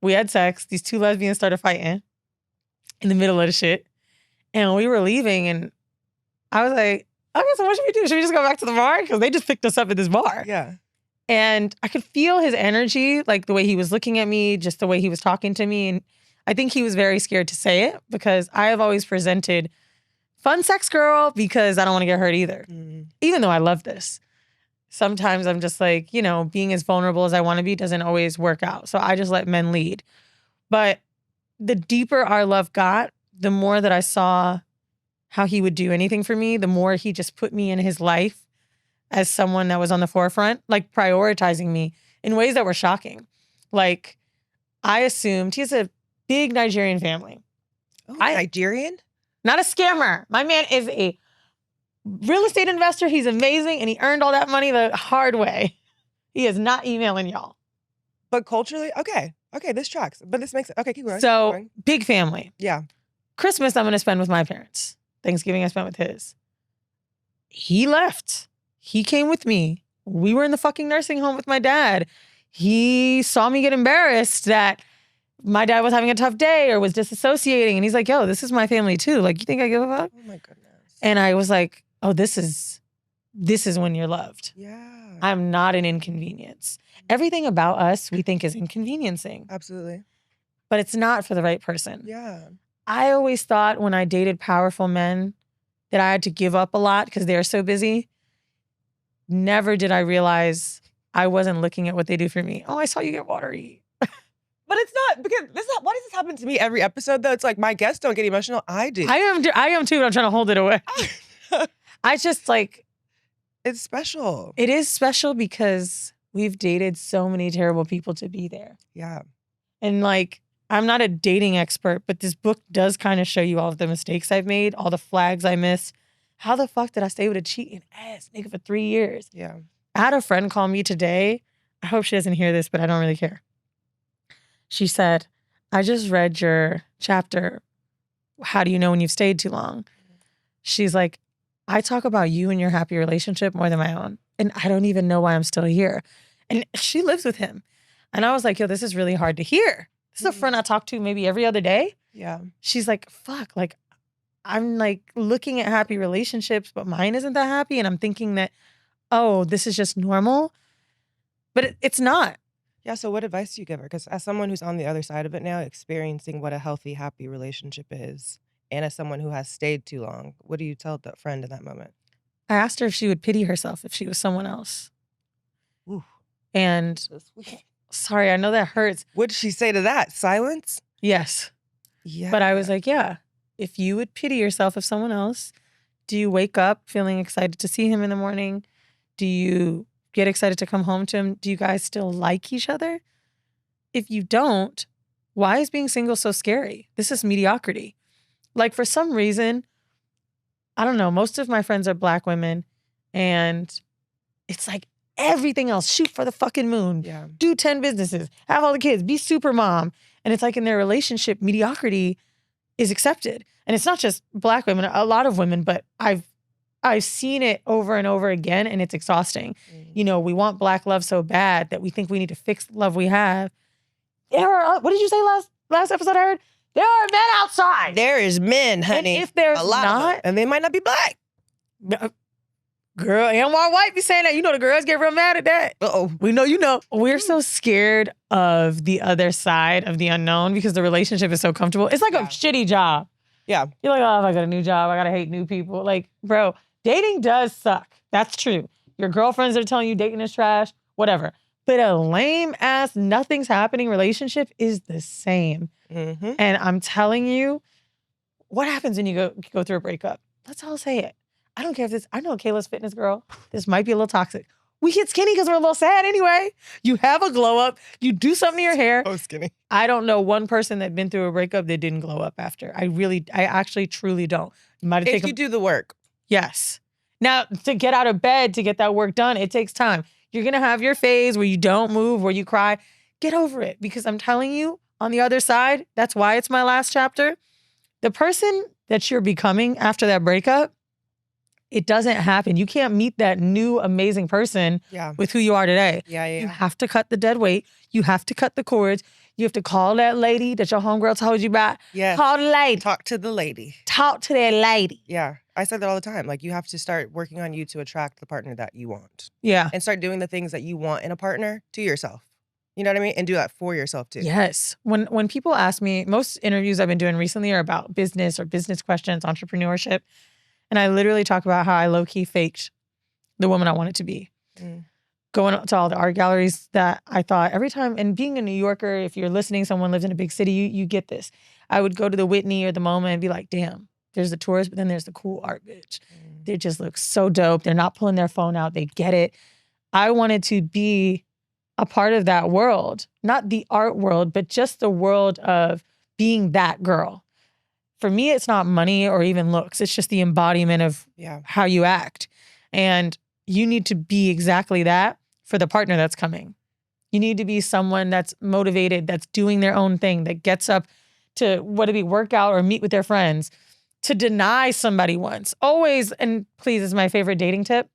We had sex. These two lesbians started fighting in the middle of the shit. And we were leaving and I was like, okay, so what should we do? Should we just go back to the bar? Because they just picked us up at this bar. Yeah. And I could feel his energy, like the way he was looking at me, just the way he was talking to me. And I think he was very scared to say it because I have always presented fun sex girl because I don't want to get hurt either. Even though I love this. Sometimes I'm just like, being as vulnerable as I want to be doesn't always work out. So I just let men lead. But the deeper our love got, the more that I saw how he would do anything for me, the more he just put me in his life as someone that was on the forefront, like prioritizing me in ways that were shocking. Like, I assumed he has a big Nigerian family. Oh, Nigerian? Not a scammer. My man is a real estate investor. He's amazing, and he earned all that money the hard way. He is not emailing y'all. But culturally, okay, this tracks. But this makes it, okay, keep going. So, big family. Yeah. Christmas, I'm going to spend with my parents. Thanksgiving, I spent with his. He left. He came with me. We were in the fucking nursing home with my dad. He saw me get embarrassed that my dad was having a tough day or was disassociating. And he's like, yo, this is my family too. Like, you think I give a fuck? Oh my goodness. And I was like, oh, this is when you're loved. Yeah. I'm not an inconvenience. Everything about us we think is inconveniencing. Absolutely. But it's not for the right person. Yeah. I always thought when I dated powerful men that I had to give up a lot because they're so busy. Never did I realize I wasn't looking at what they do for me. Oh, I saw you get watery. But it's not, because why does this happen to me every episode though? It's like my guests don't get emotional. I do. I am too, but I'm trying to hold it away. I just like. It's special. It is special because we've dated so many terrible people to be there. Yeah. And like, I'm not a dating expert, but this book does kind of show you all of the mistakes I've made, all the flags I missed. How the fuck did I stay with a cheating ass nigga for 3 years? Yeah. I had a friend call me today. I hope she doesn't hear this, but I don't really care. She said, I just read your chapter. How do you know when you've stayed too long? She's like, I talk about you and your happy relationship more than my own. And I don't even know why I'm still here. And she lives with him. And I was like, yo, this is really hard to hear. This is a friend I talk to maybe every other day. Yeah. She's like, fuck, like, I'm like looking at happy relationships, but mine isn't that happy. And I'm thinking that, oh, this is just normal. But it's not. Yeah, so what advice do you give her? Because as someone who's on the other side of it now, experiencing what a healthy, happy relationship is, and as someone who has stayed too long, what do you tell that friend in that moment? I asked her if she would pity herself if she was someone else. Ooh. And sorry, I know that hurts. What did she say to that? Silence? Yes. Yeah. But I was like, yeah, if you would pity yourself of someone else, do you wake up feeling excited to see him in the morning? Do you get excited to come home to him? Do you guys still like each other? If you don't, why is being single so scary? This is mediocrity. Like, for some reason, I don't know, most of my friends are Black women, and it's like everything else, shoot for the fucking moon, Yeah. do 10 businesses, have all the kids, be super mom. And it's like in their relationship, mediocrity is accepted. And it's not just Black women, a lot of women, but I've seen it over and over again, and it's exhausting. You know, we want Black love so bad that we think we need to fix the love we have. There are, what did you say last episode I heard? There are men outside. There is men, honey. And if there's a lot of them, not, and they might not be Black. girl, and why white be saying that? You know the girls get real mad at that. Uh-oh. We know you know. We're so scared of the other side of the unknown because the relationship is so comfortable. It's like a shitty job. Yeah. You're like, oh, if I got a new job, I gotta hate new people. Like, bro, dating does suck. That's true. Your girlfriends are telling you dating is trash, whatever. But a lame ass, nothing's happening relationship is the same. Mm-hmm. And I'm telling you, what happens when you go through a breakup? Let's all say it. I don't care if this, I know Kayla's fitness girl. This might be a little toxic. We get skinny because we're a little sad anyway. You have a glow up. You do something to your hair. Oh, skinny. I don't know one person that been through a breakup that didn't glow up after. I actually truly don't. You might have If taken. you do the work. Yes. Now, to get out of bed, to get that work done, it takes time. You're going to have your phase where you don't move, where you cry. Get over it, because I'm telling you, on the other side, that's why it's my last chapter. The person that you're becoming after that breakup, it doesn't happen. You can't meet that new amazing person with who you are today. You have to cut the dead weight. You have to cut the cords. You have to call that lady that your homegirl told you about. Yeah. Call the lady. Talk to the lady. Talk to that lady. Yeah. I say that all the time. Like, you have to start working on you to attract the partner that you want. Yeah. And start doing the things that you want in a partner to yourself. You know what I mean? And do that for yourself too. Yes. When people ask me, most interviews I've been doing recently are about business or business questions, entrepreneurship. And I literally talk about how I low-key faked the woman I wanted to be. Going to all the art galleries that I thought every time, and being a New Yorker, if you're listening, someone lives in a big city, you get this. I would go to the Whitney or the MoMA and be like, damn, there's the tourist, but then there's the cool art bitch. They just look so dope. They're not pulling their phone out. They get it. I wanted to be a part of that world, not the art world, but just the world of being that girl. For me, it's not money or even looks. It's just the embodiment of how you act. And you need to be exactly that for the partner that's coming. You need to be someone that's motivated, that's doing their own thing, that gets up to, whether it be workout or meet with their friends, to deny somebody once. Always, and please, this is my favorite dating tip.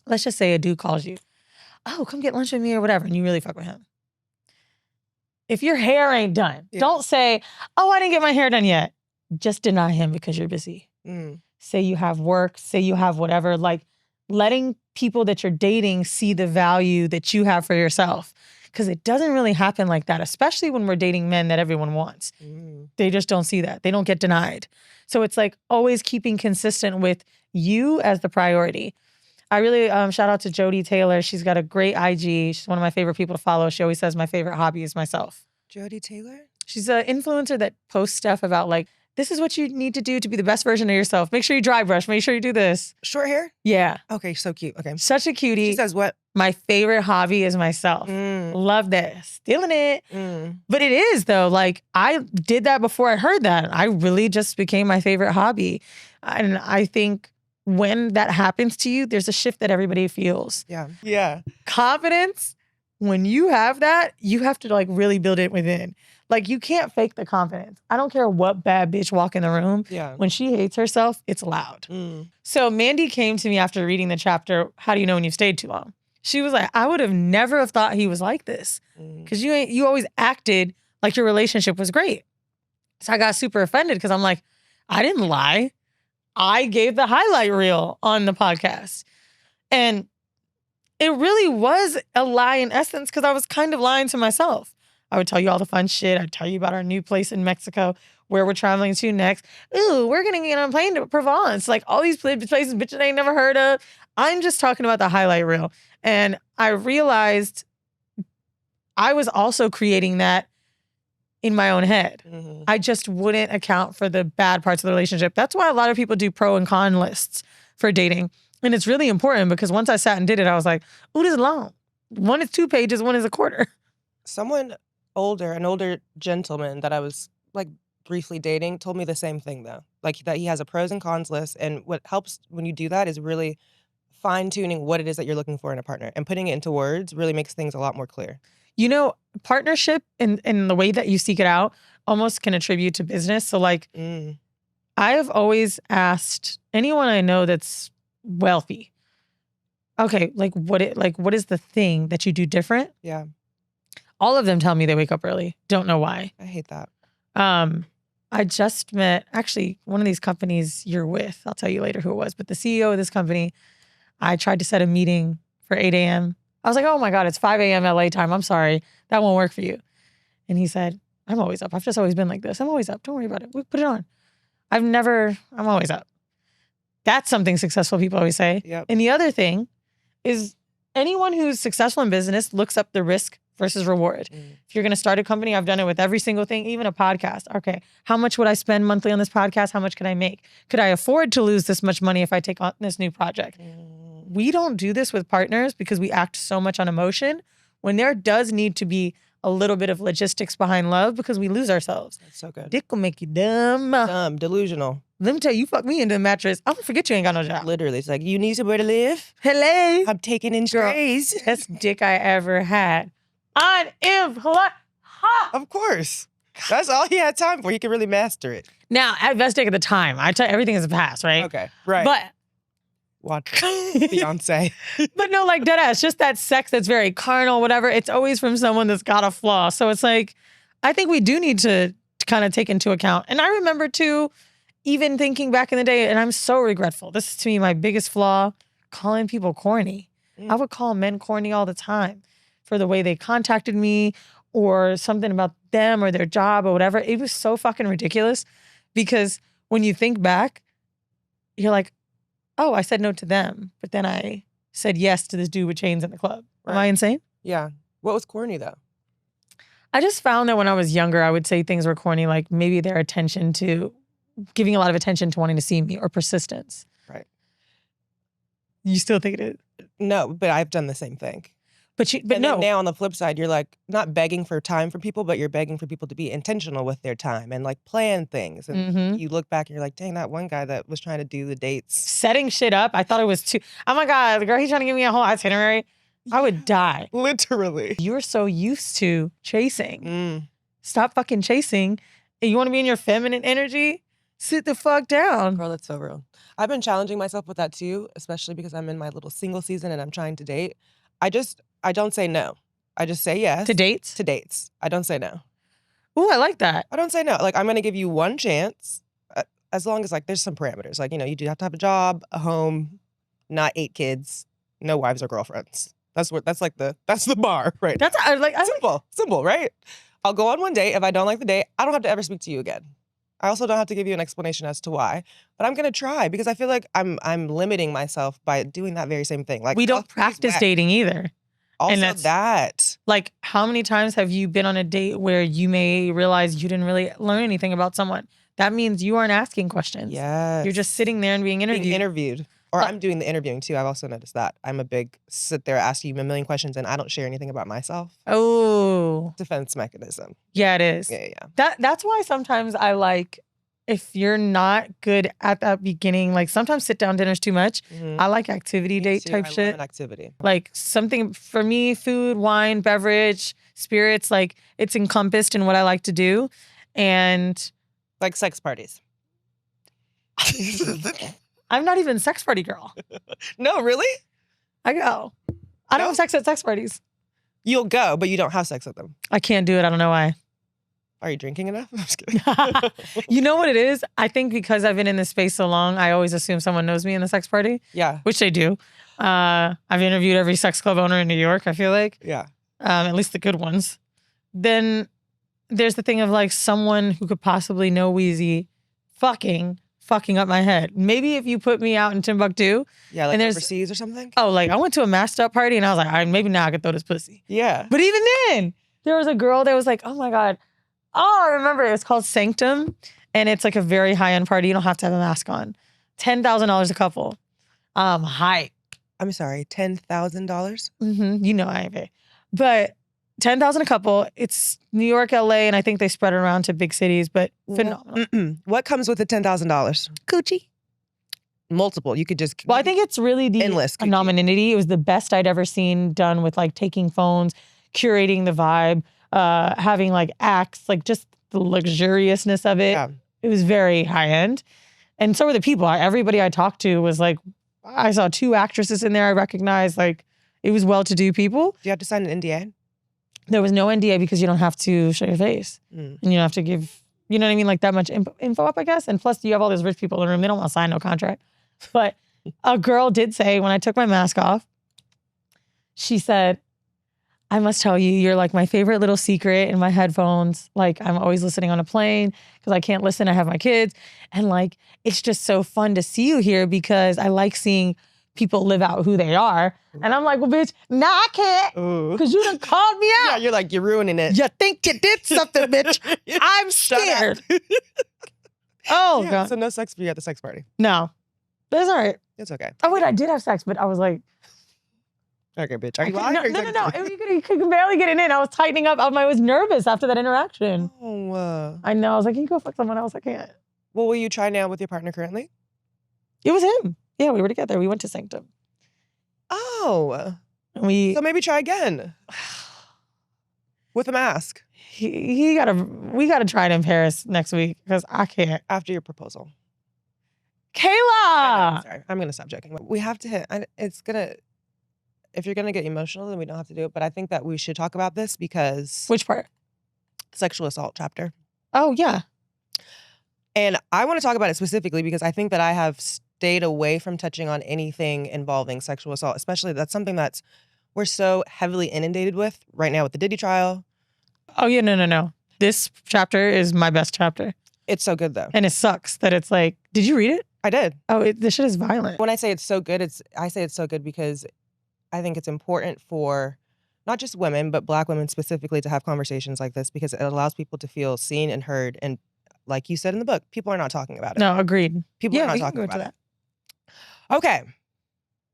Let's just say a dude calls you. Oh, come get lunch with me or whatever, and you really fuck with him. If your hair ain't done, don't say, oh, I didn't get my hair done yet. Just deny him because you're busy. Say you have work, say you have whatever, like letting people that you're dating see the value that you have for yourself. Because it doesn't really happen like that, especially when we're dating men that everyone wants. They just don't see that. They don't get denied. So it's like always keeping consistent with you as the priority. I really shout out to Jody Taylor. She's got a great IG. She's one of my favorite people to follow. She always says my favorite hobby is myself. Jody Taylor? She's an influencer that posts stuff about like, this is what you need to do to be the best version of yourself. Make sure you dry brush. Make sure you do this. Short hair? Yeah. Okay, so cute. Okay. Such a cutie. She says what? My favorite hobby is myself. Love that. Stealing it. But it is though. Like I did that before I heard that. I really just became my favorite hobby. And I think when that happens to you, there's a shift that everybody feels. Yeah. Confidence, when you have that, you have to like really build it within. Like you can't fake the confidence. I don't care what bad bitch walk in the room. When she hates herself, it's loud. So Mandy came to me after reading the chapter, How Do You Know When You've Stayed Too Long? She was like, I would have never have thought he was like this. Because you always acted like your relationship was great. So I got super offended because I'm like, I didn't lie. I gave the highlight reel on the podcast. And it really was a lie in essence because I was kind of lying to myself. I would tell you all the fun shit. I'd tell you about our new place in Mexico, where we're traveling to next. Ooh, we're going to get on a plane to Provence. Like all these places bitches I ain't never heard of. I'm just talking about the highlight reel. And I realized I was also creating that in my own head. I just wouldn't account for the bad parts of the relationship. That's why a lot of people do pro and con lists for dating. And it's really important because once I sat and did it, I was like, ooh, this is long. One is 2 pages, one is a quarter. Someone older, an older gentleman that I was like briefly dating told me the same thing though. Like that he has a pros and cons list, and what helps when you do that is really fine-tuning what it is that you're looking for in a partner, and putting it into words really makes things a lot more clear. You know, partnership in the way that you seek it out almost can attribute to business. So like I have always asked anyone I know that's wealthy, okay, what is the thing that you do different? Yeah. All of them tell me they wake up early. Don't know why. I hate that. I just met actually one of these companies you're with. I'll tell you later who it was, but the CEO of this company, I tried to set a meeting for 8 a.m. I was like, oh my God, it's 5 a.m. LA time. I'm sorry. That won't work for you. And he said, I'm always up. I've just always been like this. I'm always up. Don't worry about it. Put it on. I'm always up. That's something successful people always say. Yep. And the other thing is anyone who's successful in business looks up the risk versus reward. If you're going to start a company, I've done it with every single thing, even a podcast. Okay, how much would I spend monthly on this podcast? How much could I make? Could I afford to lose this much money if I take on this new project? We don't do this with partners because we act so much on emotion when there does need to be a little bit of logistics behind love because we lose ourselves. That's so good. Dick will make you dumb. Dumb, delusional. Let me tell you, fuck me into the mattress. I'm gonna forget you ain't got no job. Literally, it's like, you need somewhere to live? Hello. I'm taking in strays. Best dick I ever had. Of course. That's all he had time for. He could really master it. Now, at best dick at the time, I tell you, everything is a pass, right? Okay, right. But Watch Beyonce. But no, like dead ass, just that sex that's very carnal, whatever. It's always from someone that's got a flaw. So it's like, I think we do need to kind of take into account. And I remember too, even thinking back in the day, and I'm so regretful. This is to me my biggest flaw, calling people corny. I would call men corny all the time for the way they contacted me or something about them or their job or whatever. It was so fucking ridiculous because when you think back, you're like, oh, I said no to them, but then I said yes to this dude with chains in the club. Right. Am I insane? Yeah. What was corny though? I just found that when I was younger, I would say things were corny, like maybe their attention to, giving a lot of attention to wanting to see me or persistence. Right. You still think it is? No, but I've done the same thing. But no. Now on the flip side, you're like not begging for time from people, but you're begging for people to be intentional with their time and like plan things. And you look back and you're like, dang, that one guy that was trying to do the dates. Setting shit up. I thought it was too, oh my God, the girl, he's trying to give me a whole itinerary. I would die. Literally. You're so used to chasing. Stop fucking chasing. And you want to be in your feminine energy? Sit the fuck down. Girl, that's so real. I've been challenging myself with that too, especially because I'm in my little single season and I'm trying to date. I don't say no. I just say yes. To dates? To dates. I don't say no. Ooh, I like that. I don't say no. Like, I'm going to give you one chance as long as, like, there's some parameters. Like, you know, you do have to have a job, a home, not 8 kids, no wives or girlfriends. That's the bar, right? That's Simple, right? I'll go on one date. If I don't like the date, I don't have to ever speak to you again. I also don't have to give you an explanation as to why, but I'm going to try because I feel like I'm limiting myself by doing that very same thing. Like, we don't practice dating either. Also, and that. Like, how many times have you been on a date where you may realize you didn't really learn anything about someone? That means you aren't asking questions. Yes. You're just sitting there and being interviewed. Or I'm doing the interviewing too. I've also noticed that. I'm a big sit there, ask you a million questions, and I don't share anything about myself. Oh. Defense mechanism. Yeah, it is. Yeah. That's why sometimes I like, if you're not good at that beginning, like sometimes sit down dinner's too much. I like activity date type shit. I love an activity. Like something for me, food, wine, beverage, spirits, like it's encompassed in what I like to do. And like sex parties. I'm not even a sex party girl. No, really? I go. I don't have sex at sex parties. You'll go, but you don't have sex with them. I can't do it. I don't know why. Are you drinking enough? I'm just kidding. You know what it is? I think because I've been in this space so long, I always assume someone knows me in the sex party. Yeah. Which they do. I've interviewed every sex club owner in New York, I feel like. Yeah. At least the good ones. Then there's the thing of like someone who could possibly know Weezy fucking up my head. Maybe if you put me out in Timbuktu. Yeah, like overseas or something? Oh, like I went to a masked up party and I was like, all right, maybe now I could throw this pussy. Yeah. But even then, there was a girl that was like, oh my God. Oh, I remember it was called Sanctum. And it's like a very high-end party. You don't have to have a mask on. $10,000 a couple. Hype. I'm sorry, $10,000? You know I pay. But 10,000 a couple. It's New York, LA, and I think they spread it around to big cities, but phenomenal. What comes with the $10,000? Coochie. Multiple. You could just Well, I think it's really the endless coochie. anonymity. It was the best I'd ever seen done with like taking phones, curating the vibe, having like acts, like just the luxuriousness of it. Yeah. It was very high end. And so were the people. Everybody I talked to was like, I saw 2 actresses in there I recognized. Like, it was well-to-do people. Do you have to sign an NDA? There was no NDA because you don't have to show your face. Mm. And you don't have to give, you know what I mean? Like that much info up, I guess. And plus you have all those rich people in the room. They don't want to sign no contract. But a girl did say when I took my mask off, she said, I must tell you, you're like my favorite little secret in my headphones. Like I'm always listening on a plane because I can't listen. I have my kids. And like, it's just so fun to see you here because I like seeing people live out who they are. And I'm like, well, bitch, nah, I can't because you done called me out. Yeah, you're like, you're ruining it. You think you did something, bitch. I'm scared. Oh, Yeah, God. so no sex for you at the sex party. No. But it's all right. It's okay. Oh, wait, I did have sex, but I was like, Okay, bitch. Are you no, lying? or no, you no. talking- You could barely get it in. I was tightening up. I was nervous after that interaction. Oh, I know. I was like, can you go fuck someone else? I can't. well, will you try now with your partner currently? It was him. Yeah, we were together. We went to Sanctum. Oh, And we, so maybe try again with a mask we gotta try it in Paris next week because I can't. after your proposal. Kayla! Sorry, I'm gonna stop joking. We have to hit. It's gonna. If you're gonna get emotional, then we don't have to do it. But I think that we should talk about this because Which part? sexual assault chapter. Oh, yeah. And I want to talk about it specifically because I think that I have stayed away from touching on anything involving sexual assault, especially that's something that's we're so heavily inundated with right now with the Diddy trial. Oh, yeah, no. This chapter is my best chapter. It's so good though. And it sucks that it's like, did you read it? I did. Oh, this shit is violent. When I say it's so good, I say it's so good because I think it's important for not just women, but Black women specifically to have conversations like this because it allows people to feel seen and heard. And like you said in the book, people are not talking about it. No, agreed. People are Yeah, not we can talking go into about it. Okay.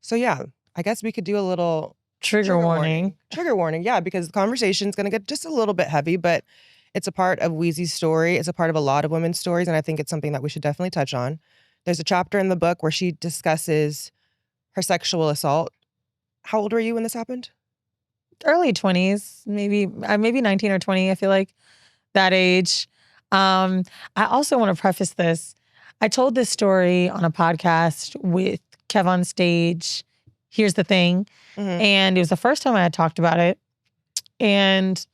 So yeah, I guess we could do a little Trigger warning. Trigger warning, yeah, because the conversation's going to get just a little bit heavy, but it's a part of Weezy's story. It's a part of a lot of women's stories, and I think it's something that we should definitely touch on. There's a chapter in the book where she discusses her sexual assault. How old were you when this happened? Early 20s, maybe 19 or 20, I feel like, that age. I also want to preface this. I told this story on a podcast with Kev on Stage. Here's the thing. Mhm. And it was the first time I had talked about it. And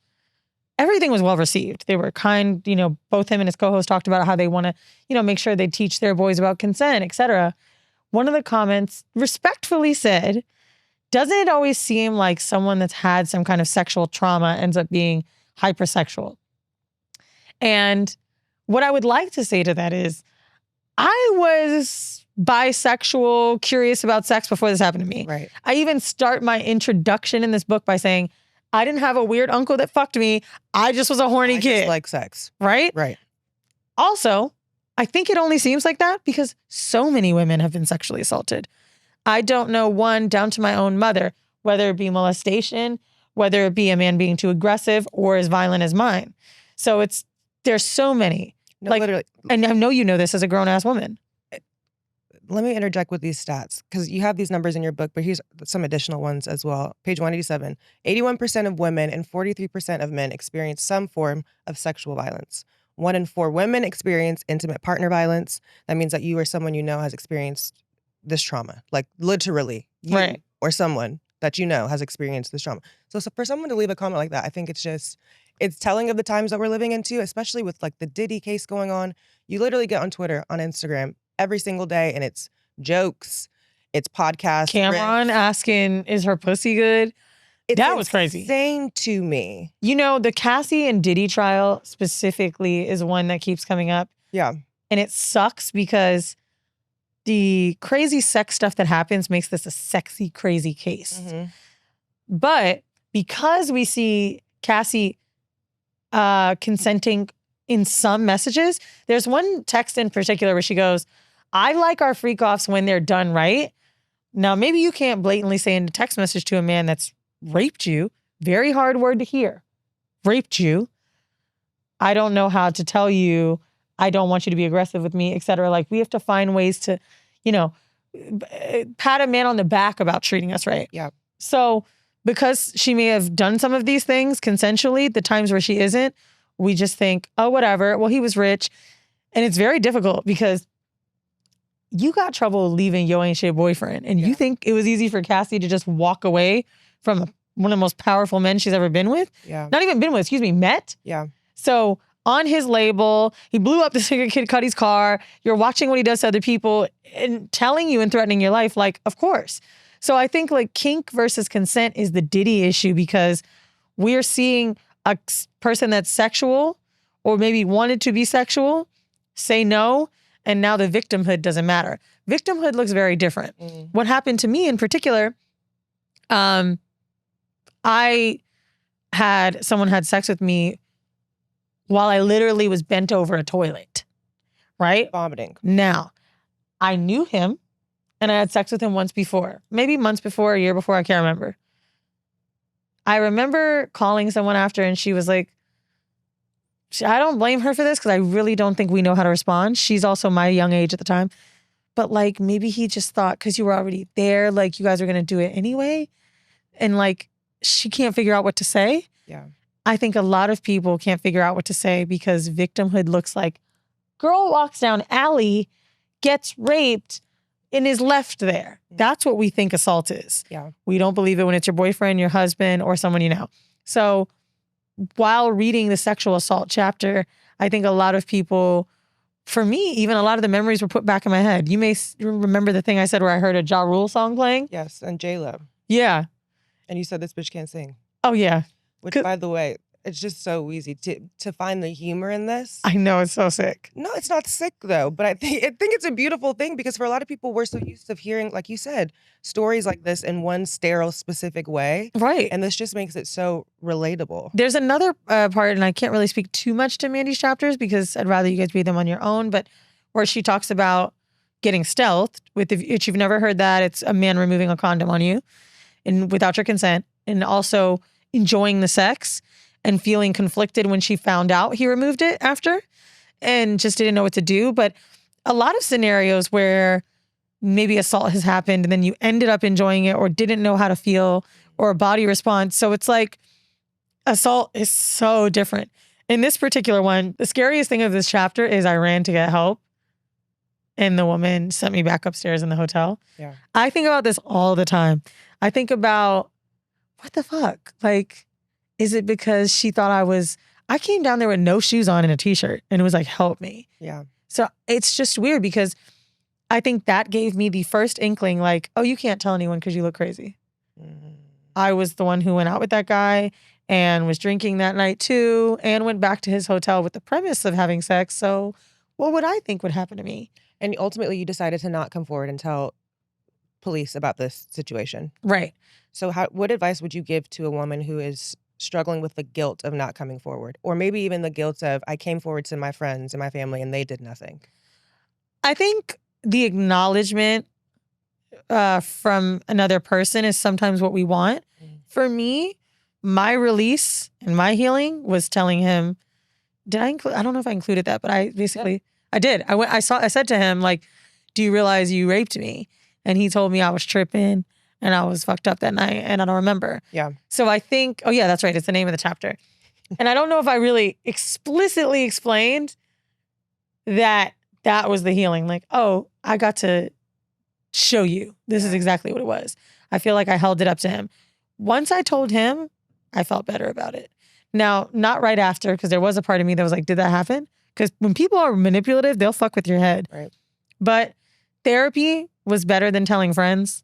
everything was well received. They were kind, both him and his co-host talked about how they want to, make sure they teach their boys about consent, etc. One of the comments respectfully said, doesn't it always seem like someone that's had some kind of sexual trauma ends up being hypersexual? And what I would like to say to that is, I was bisexual, curious about sex before this happened to me. Right. I even start my introduction in this book by saying, I didn't have a weird uncle that fucked me. I just was a horny I kid. just like sex. Right? Right. Also, I think it only seems like that because so many women have been sexually assaulted. I don't know one down to my own mother, whether it be molestation, whether it be a man being too aggressive or as violent as mine. So there's so many. No, Like- literally. And I know you know this as a grown-ass woman. Let me interject with these stats because you have these numbers in your book, but here's some additional ones as well. Page 187, 81% of women and 43% of men experience some form of sexual violence. 1 in 4 women experience intimate partner violence. That means that you or someone you know has experienced this trauma, like literally you Right. or someone that you know has experienced this trauma. So for someone to leave a comment like that, I think it's telling of the times that we're living into, especially with like the Diddy case going on. You literally get on Twitter, on Instagram every single day and it's jokes, it's podcasts. Cameron asking, is her pussy good? It's That was crazy. insane to me. The Cassie and Diddy trial specifically is one that keeps coming up. Yeah. And it sucks because the crazy sex stuff that happens makes this a sexy, crazy case. Mhm. But because we see Cassie consenting in some messages, there's one text in particular where she goes, I like our freak offs when they're done right. Now, maybe you can't blatantly say in a text message to a man that's raped you, very hard word to hear, raped you. I don't know how to tell you, I don't want you to be aggressive with me, et cetera. Like, we have to find ways to, pat a man on the back about treating us right. Yeah. So because she may have done some of these things consensually, the times where she isn't, we just think, oh, whatever. Well, he was rich. And it's very difficult because you got trouble leaving your ain't shit boyfriend. And you think it was easy for Cassie to just walk away from one of the most powerful men she's ever been with? Yeah. Not even been with, met? Yeah. So on his label, he blew up the Kid Cudi's car. You're watching what he does to other people and telling you and threatening your life. Like, of course. So I think like kink versus consent is the Diddy issue because we're seeing a person that's sexual or maybe wanted to be sexual say no. And now the victimhood doesn't matter. Victimhood looks very different. What happened to me in particular, I had someone had sex with me while I literally was bent over a toilet, right? Vomiting. Now, I knew him and I had sex with him once before, maybe months before, a year before, I can't remember. I remember calling someone after and she was like, I don't blame her for this because I really don't think we know how to respond. She's also my young age at the time. But like maybe he just thought because you were already there, like you guys are going to do it anyway. And like she can't figure out what to say. Yeah. I think a lot of people can't figure out what to say because victimhood looks like girl walks down alley, gets raped, and is left there. That's what we think assault is. Yeah. We don't believe it when it's your boyfriend, your husband, or someone you know. So while reading the sexual assault chapter, I think a lot of people, for me, even a lot of the memories were put back in my head. You may remember the thing I said where I heard a Ja Rule song playing. Yes, and J-Lo. Yeah. And you said this bitch can't sing. Oh, yeah. Which, by the way, it's just so easy to find the humor in this. I know, it's so sick. No, it's not sick though, but I think it's a beautiful thing because for a lot of people, we're so used to hearing, like you said, stories like this in one sterile, specific way. Right. And this just makes it so relatable. There's another part, and I can't really speak too much to Mandy's chapters because I'd rather you guys read them on your own, but where she talks about getting stealthed, if you've never heard that, it's a man removing a condom on you and without your consent, and also enjoying the sex and feeling conflicted when she found out he removed it after and just didn't know what to do. But a lot of scenarios where maybe assault has happened and then you ended up enjoying it or didn't know how to feel or a body response. So it's like assault is so different. In this particular one, the scariest thing of this chapter is I ran to get help and the woman sent me back upstairs in the hotel. Yeah. I think about this all the time. I think about, what the fuck? Like, is it because she thought I came down there with no shoes on and a t-shirt and it was like, help me. Yeah. So it's just weird because I think that gave me the first inkling like, oh, you can't tell anyone because you look crazy. Mm-hmm. I was the one who went out with that guy and was drinking that night too and went back to his hotel with the premise of having sex. So what would I think would happen to me? And ultimately you decided to not come forward and tell police about this situation. Right. So what advice would you give to a woman who is struggling with the guilt of not coming forward? Or maybe even the guilt of, I came forward to my friends and my family and they did nothing. I think the acknowledgement from another person is sometimes what we want. For me, my release and my healing was telling him, I don't know if I included that, but I basically, I did. I said to him, like, do you realize you raped me? And he told me I was tripping and I was fucked up that night and I don't remember. Yeah. So I think, oh yeah, that's right. It's the name of the chapter. And I don't know if I really explicitly explained that was the healing. Like, oh, I got to show you. This is exactly what it was. I feel like I held it up to him. Once I told him, I felt better about it. Now, not right after, because there was a part of me that was like, did that happen? Because when people are manipulative, they'll fuck with your head. Right. But therapy was better than telling friends.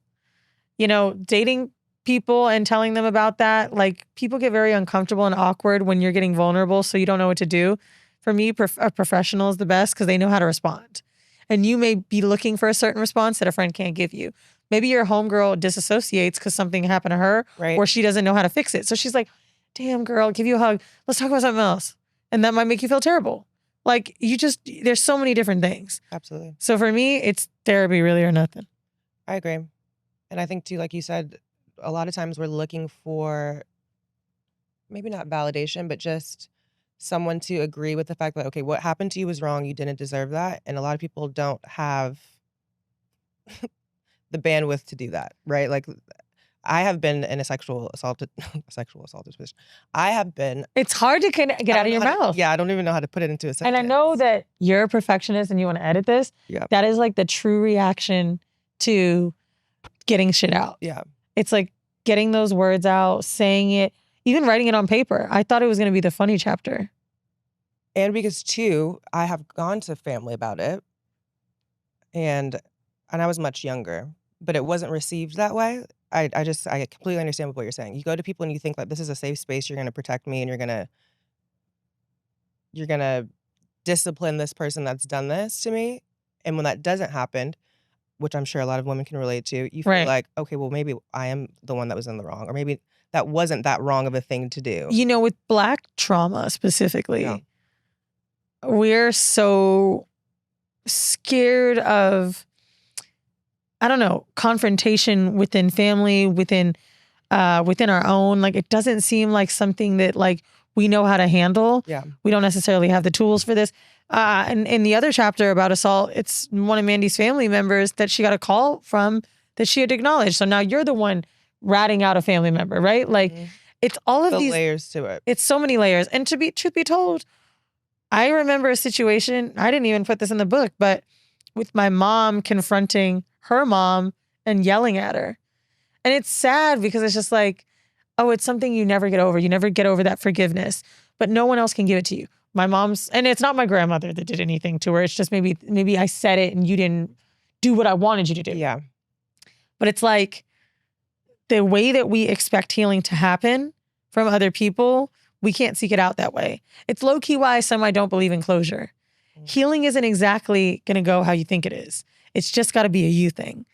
You know, dating people and telling them about that, like people get very uncomfortable and awkward when you're getting vulnerable, so you don't know what to do. For me, a professional is the best because they know how to respond. And you may be looking for a certain response that a friend can't give you. Maybe your homegirl disassociates because something happened to her, right, or she doesn't know how to fix it. So she's like, damn girl, I'll give you a hug. Let's talk about something else. And that might make you feel terrible. Like there's so many different things. Absolutely. So for me, it's therapy really or nothing. I agree. And I think too, like you said, a lot of times we're looking for maybe not validation, but just someone to agree with the fact that, okay, what happened to you was wrong. You didn't deserve that. And a lot of people don't have the bandwidth to do that, right? Like, I have been in a sexual assaulted position. I have been. It's hard to get out of your mouth. I don't even know how to put it into a sentence. And I know that you're a perfectionist and you want to edit this. Yeah. That is like the true reaction to getting shit out. Yeah. It's like getting those words out, saying it, even writing it on paper. I thought it was going to be the funny chapter. And because too, I have gone to family about it, and I was much younger, but it wasn't received that way. I completely understand what you're saying. You go to people and you think like, this is a safe space. You're going to protect me, and you're gonna discipline this person that's done this to me. And when that doesn't happen, which I'm sure a lot of women can relate to, you feel Right. like, okay, well, maybe I am the one that was in the wrong, or maybe that wasn't that wrong of a thing to do. You know, with Black trauma specifically, Yeah. we're so scared of, I don't know, confrontation within family, within our own. Like, it doesn't seem like something that like we know how to handle. Yeah. We don't necessarily have the tools for this. And in the other chapter about assault, it's one of Mandy's family members that she got a call from that she had acknowledged. So now you're the one ratting out a family member, right? Like, it's all of The these layers to it. It's so many layers. And truth be told, I remember a situation, I didn't even put this in the book, but with my mom confronting her mom and yelling at her. And it's sad because it's just like, oh, it's something you never get over. You never get over that forgiveness, but no one else can give it to you. My mom's, and it's not my grandmother that did anything to her. It's just maybe I said it and you didn't do what I wanted you to do. Yeah. But it's like the way that we expect healing to happen from other people, we can't seek it out that way. It's low-key why I don't believe in closure. Healing isn't exactly going to go how you think it is. It's just got to be a you thing.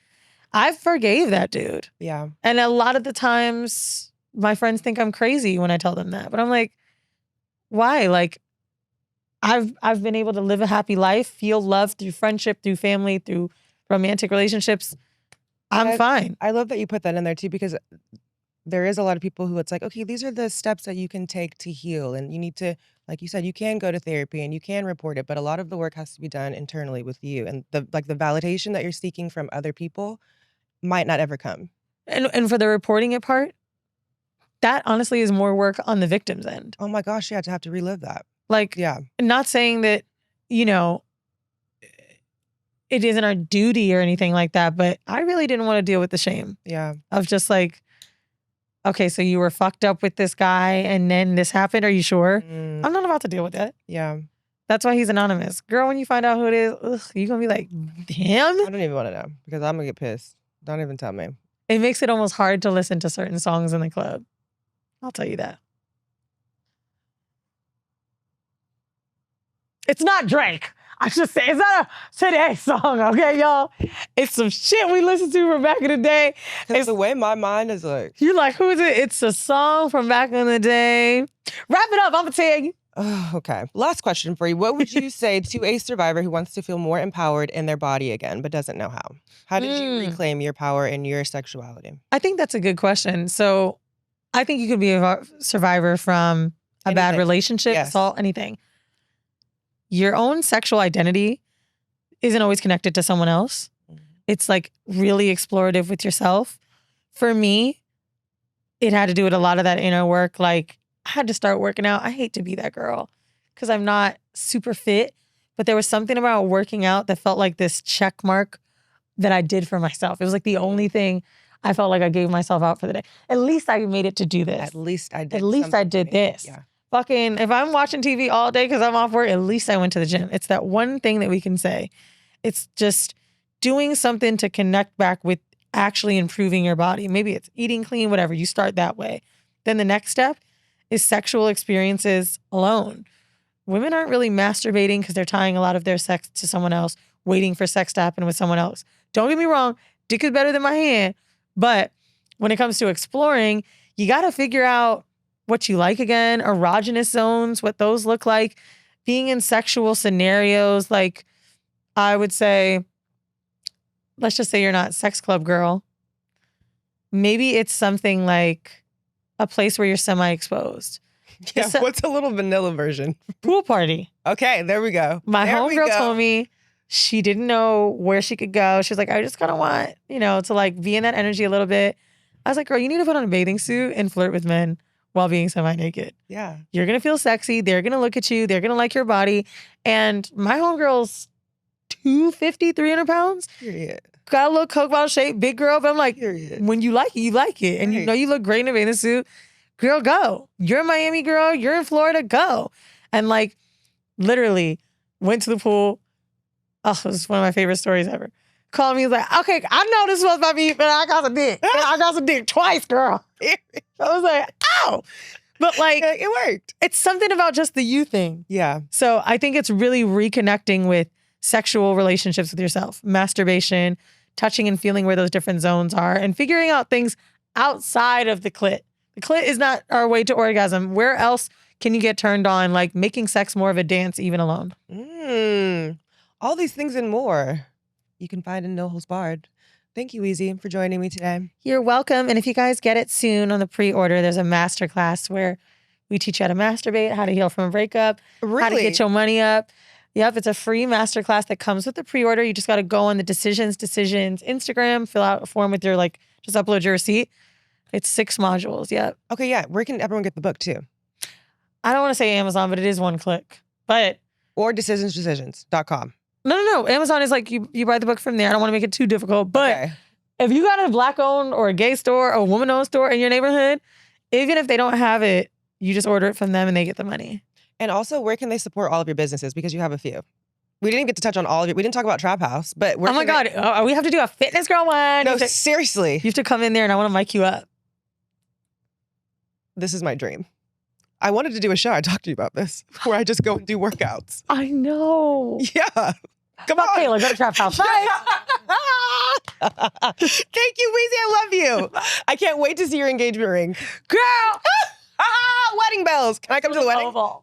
I forgave that dude. Yeah. And a lot of the times my friends think I'm crazy when I tell them that. But I'm like, why? Like, I've been able to live a happy life, feel love through friendship, through family, through romantic relationships. I'm fine. I love that you put that in there too, because there is a lot of people who it's like, okay, these are the steps that you can take to heal. And you need to, like you said, you can go to therapy and you can report it, but a lot of the work has to be done internally with you. And the validation that you're seeking from other people might not ever come. And for the reporting it part, that honestly is more work on the victim's end. Oh my gosh, yeah, to have to relive that. Like, Yeah. not saying that, you know, it isn't our duty or anything like that, but I really didn't want to deal with the shame Yeah. of just like, okay, so you were fucked up with this guy and then this happened. Are you sure? I'm not about to deal with that. Yeah. That's why he's anonymous. Girl, when you find out who it is, you're going to be like, damn. I don't even want to know because I'm going to get pissed. Don't even tell me. It makes it almost hard to listen to certain songs in the club. I'll tell you that. It's not Drake. I should say, it's not a today song, okay, y'all? It's some shit we listened to from back in the day. It's the way my mind is like. You're like, who is it? It's a song from back in the day. Wrap it up, I'm gonna tell you. Oh, okay. Last question for you. What would you say to a survivor who wants to feel more empowered in their body again, but doesn't know how? How did you reclaim your power in your sexuality? I think that's a good question. So I think you could be a survivor from a bad relationship, assault, anything. Your own sexual identity isn't always connected to someone else. It's like really explorative with yourself. For me, it had to do with a lot of that inner work. Like, I had to start working out. I hate to be that girl because I'm not super fit, but there was something about working out that felt like this check mark that I did for myself. It was like the only thing I felt like I gave myself out for the day. At least I made it to do this. At least I did. At least I did this. Yeah. Fucking, if I'm watching TV all day because I'm off work, at least I went to the gym. It's that one thing that we can say. It's just doing something to connect back with actually improving your body. Maybe it's eating clean, whatever. You start that way. Then the next step is sexual experiences alone. Women aren't really masturbating because they're tying a lot of their sex to someone else, waiting for sex to happen with someone else. Don't get me wrong, dick is better than my hand. But when it comes to exploring, you got to figure out what you like again, erogenous zones, what those look like, being in sexual scenarios. Like, I would say, let's just say you're not sex club girl. Maybe it's something like a place where you're semi-exposed. Yeah, what's a little vanilla version? Pool party. Okay, there we go. My There we homegirl go. told me she didn't know where she could go. She was like, I just kind of want, to like be in that energy a little bit. I was like, girl, you need to put on a bathing suit and flirt with men while being semi-naked. Yeah. You're going to feel sexy. They're going to look at you. They're going to like your body. And my homegirl's 250, 300 pounds. Period. Got a little Coke bottle shape, big girl. But I'm like, Period. when you like it, you like it. And you know you look great in a bathing suit. Girl, go. You're a Miami girl. You're in Florida. Go. And like, literally went to the pool. Oh, it was one of my favorite stories ever. Called me, was like, okay, I know this was about me, but I got some dick. And I got some dick twice, girl. I was like, ow. But like, it worked. It's something about just the you thing. Yeah. So I think it's really reconnecting with sexual relationships with yourself, masturbation, touching and feeling where those different zones are, and figuring out things outside of the clit. The clit is not our way to orgasm. Where else can you get turned on? Like making sex more of a dance, even alone. All these things and more you can find in No Holds Barred. Thank you, Weezy, for joining me today. You're welcome. And if you guys get it soon on the pre-order, there's a masterclass where we teach you how to masturbate, how to heal from a breakup, Really? how to get your money up. Yep, it's a free masterclass that comes with the pre-order. You just got to go on the Decisions Instagram, fill out a form with your, just upload your receipt. It's 6 modules. Yep. Okay, yeah. Where can everyone get the book too? I don't want to say Amazon, but it is one click. But Or decisionsdecisions.com. No. Amazon is like you buy the book from there. I don't want to make it too difficult. But if you got a Black-owned or a gay store or a woman-owned store in your neighborhood, even if they don't have it, you just order it from them and they get the money. And also, where can they support all of your businesses? Because you have a few. We didn't get to touch on all of it. We didn't talk about Trap House, but Oh my God. We have to do a fitness girl one. No, seriously. You have to come in there and I want to mic you up. This is my dream. I wanted to do a show. I talked to you about this, where I just go and do workouts. I know. Yeah. Come on. Kayla, go to Trap House. Bye. Thank you, Weezy. I love you. I can't wait to see your engagement ring. Girl. Wedding bells. Can I come to the wedding?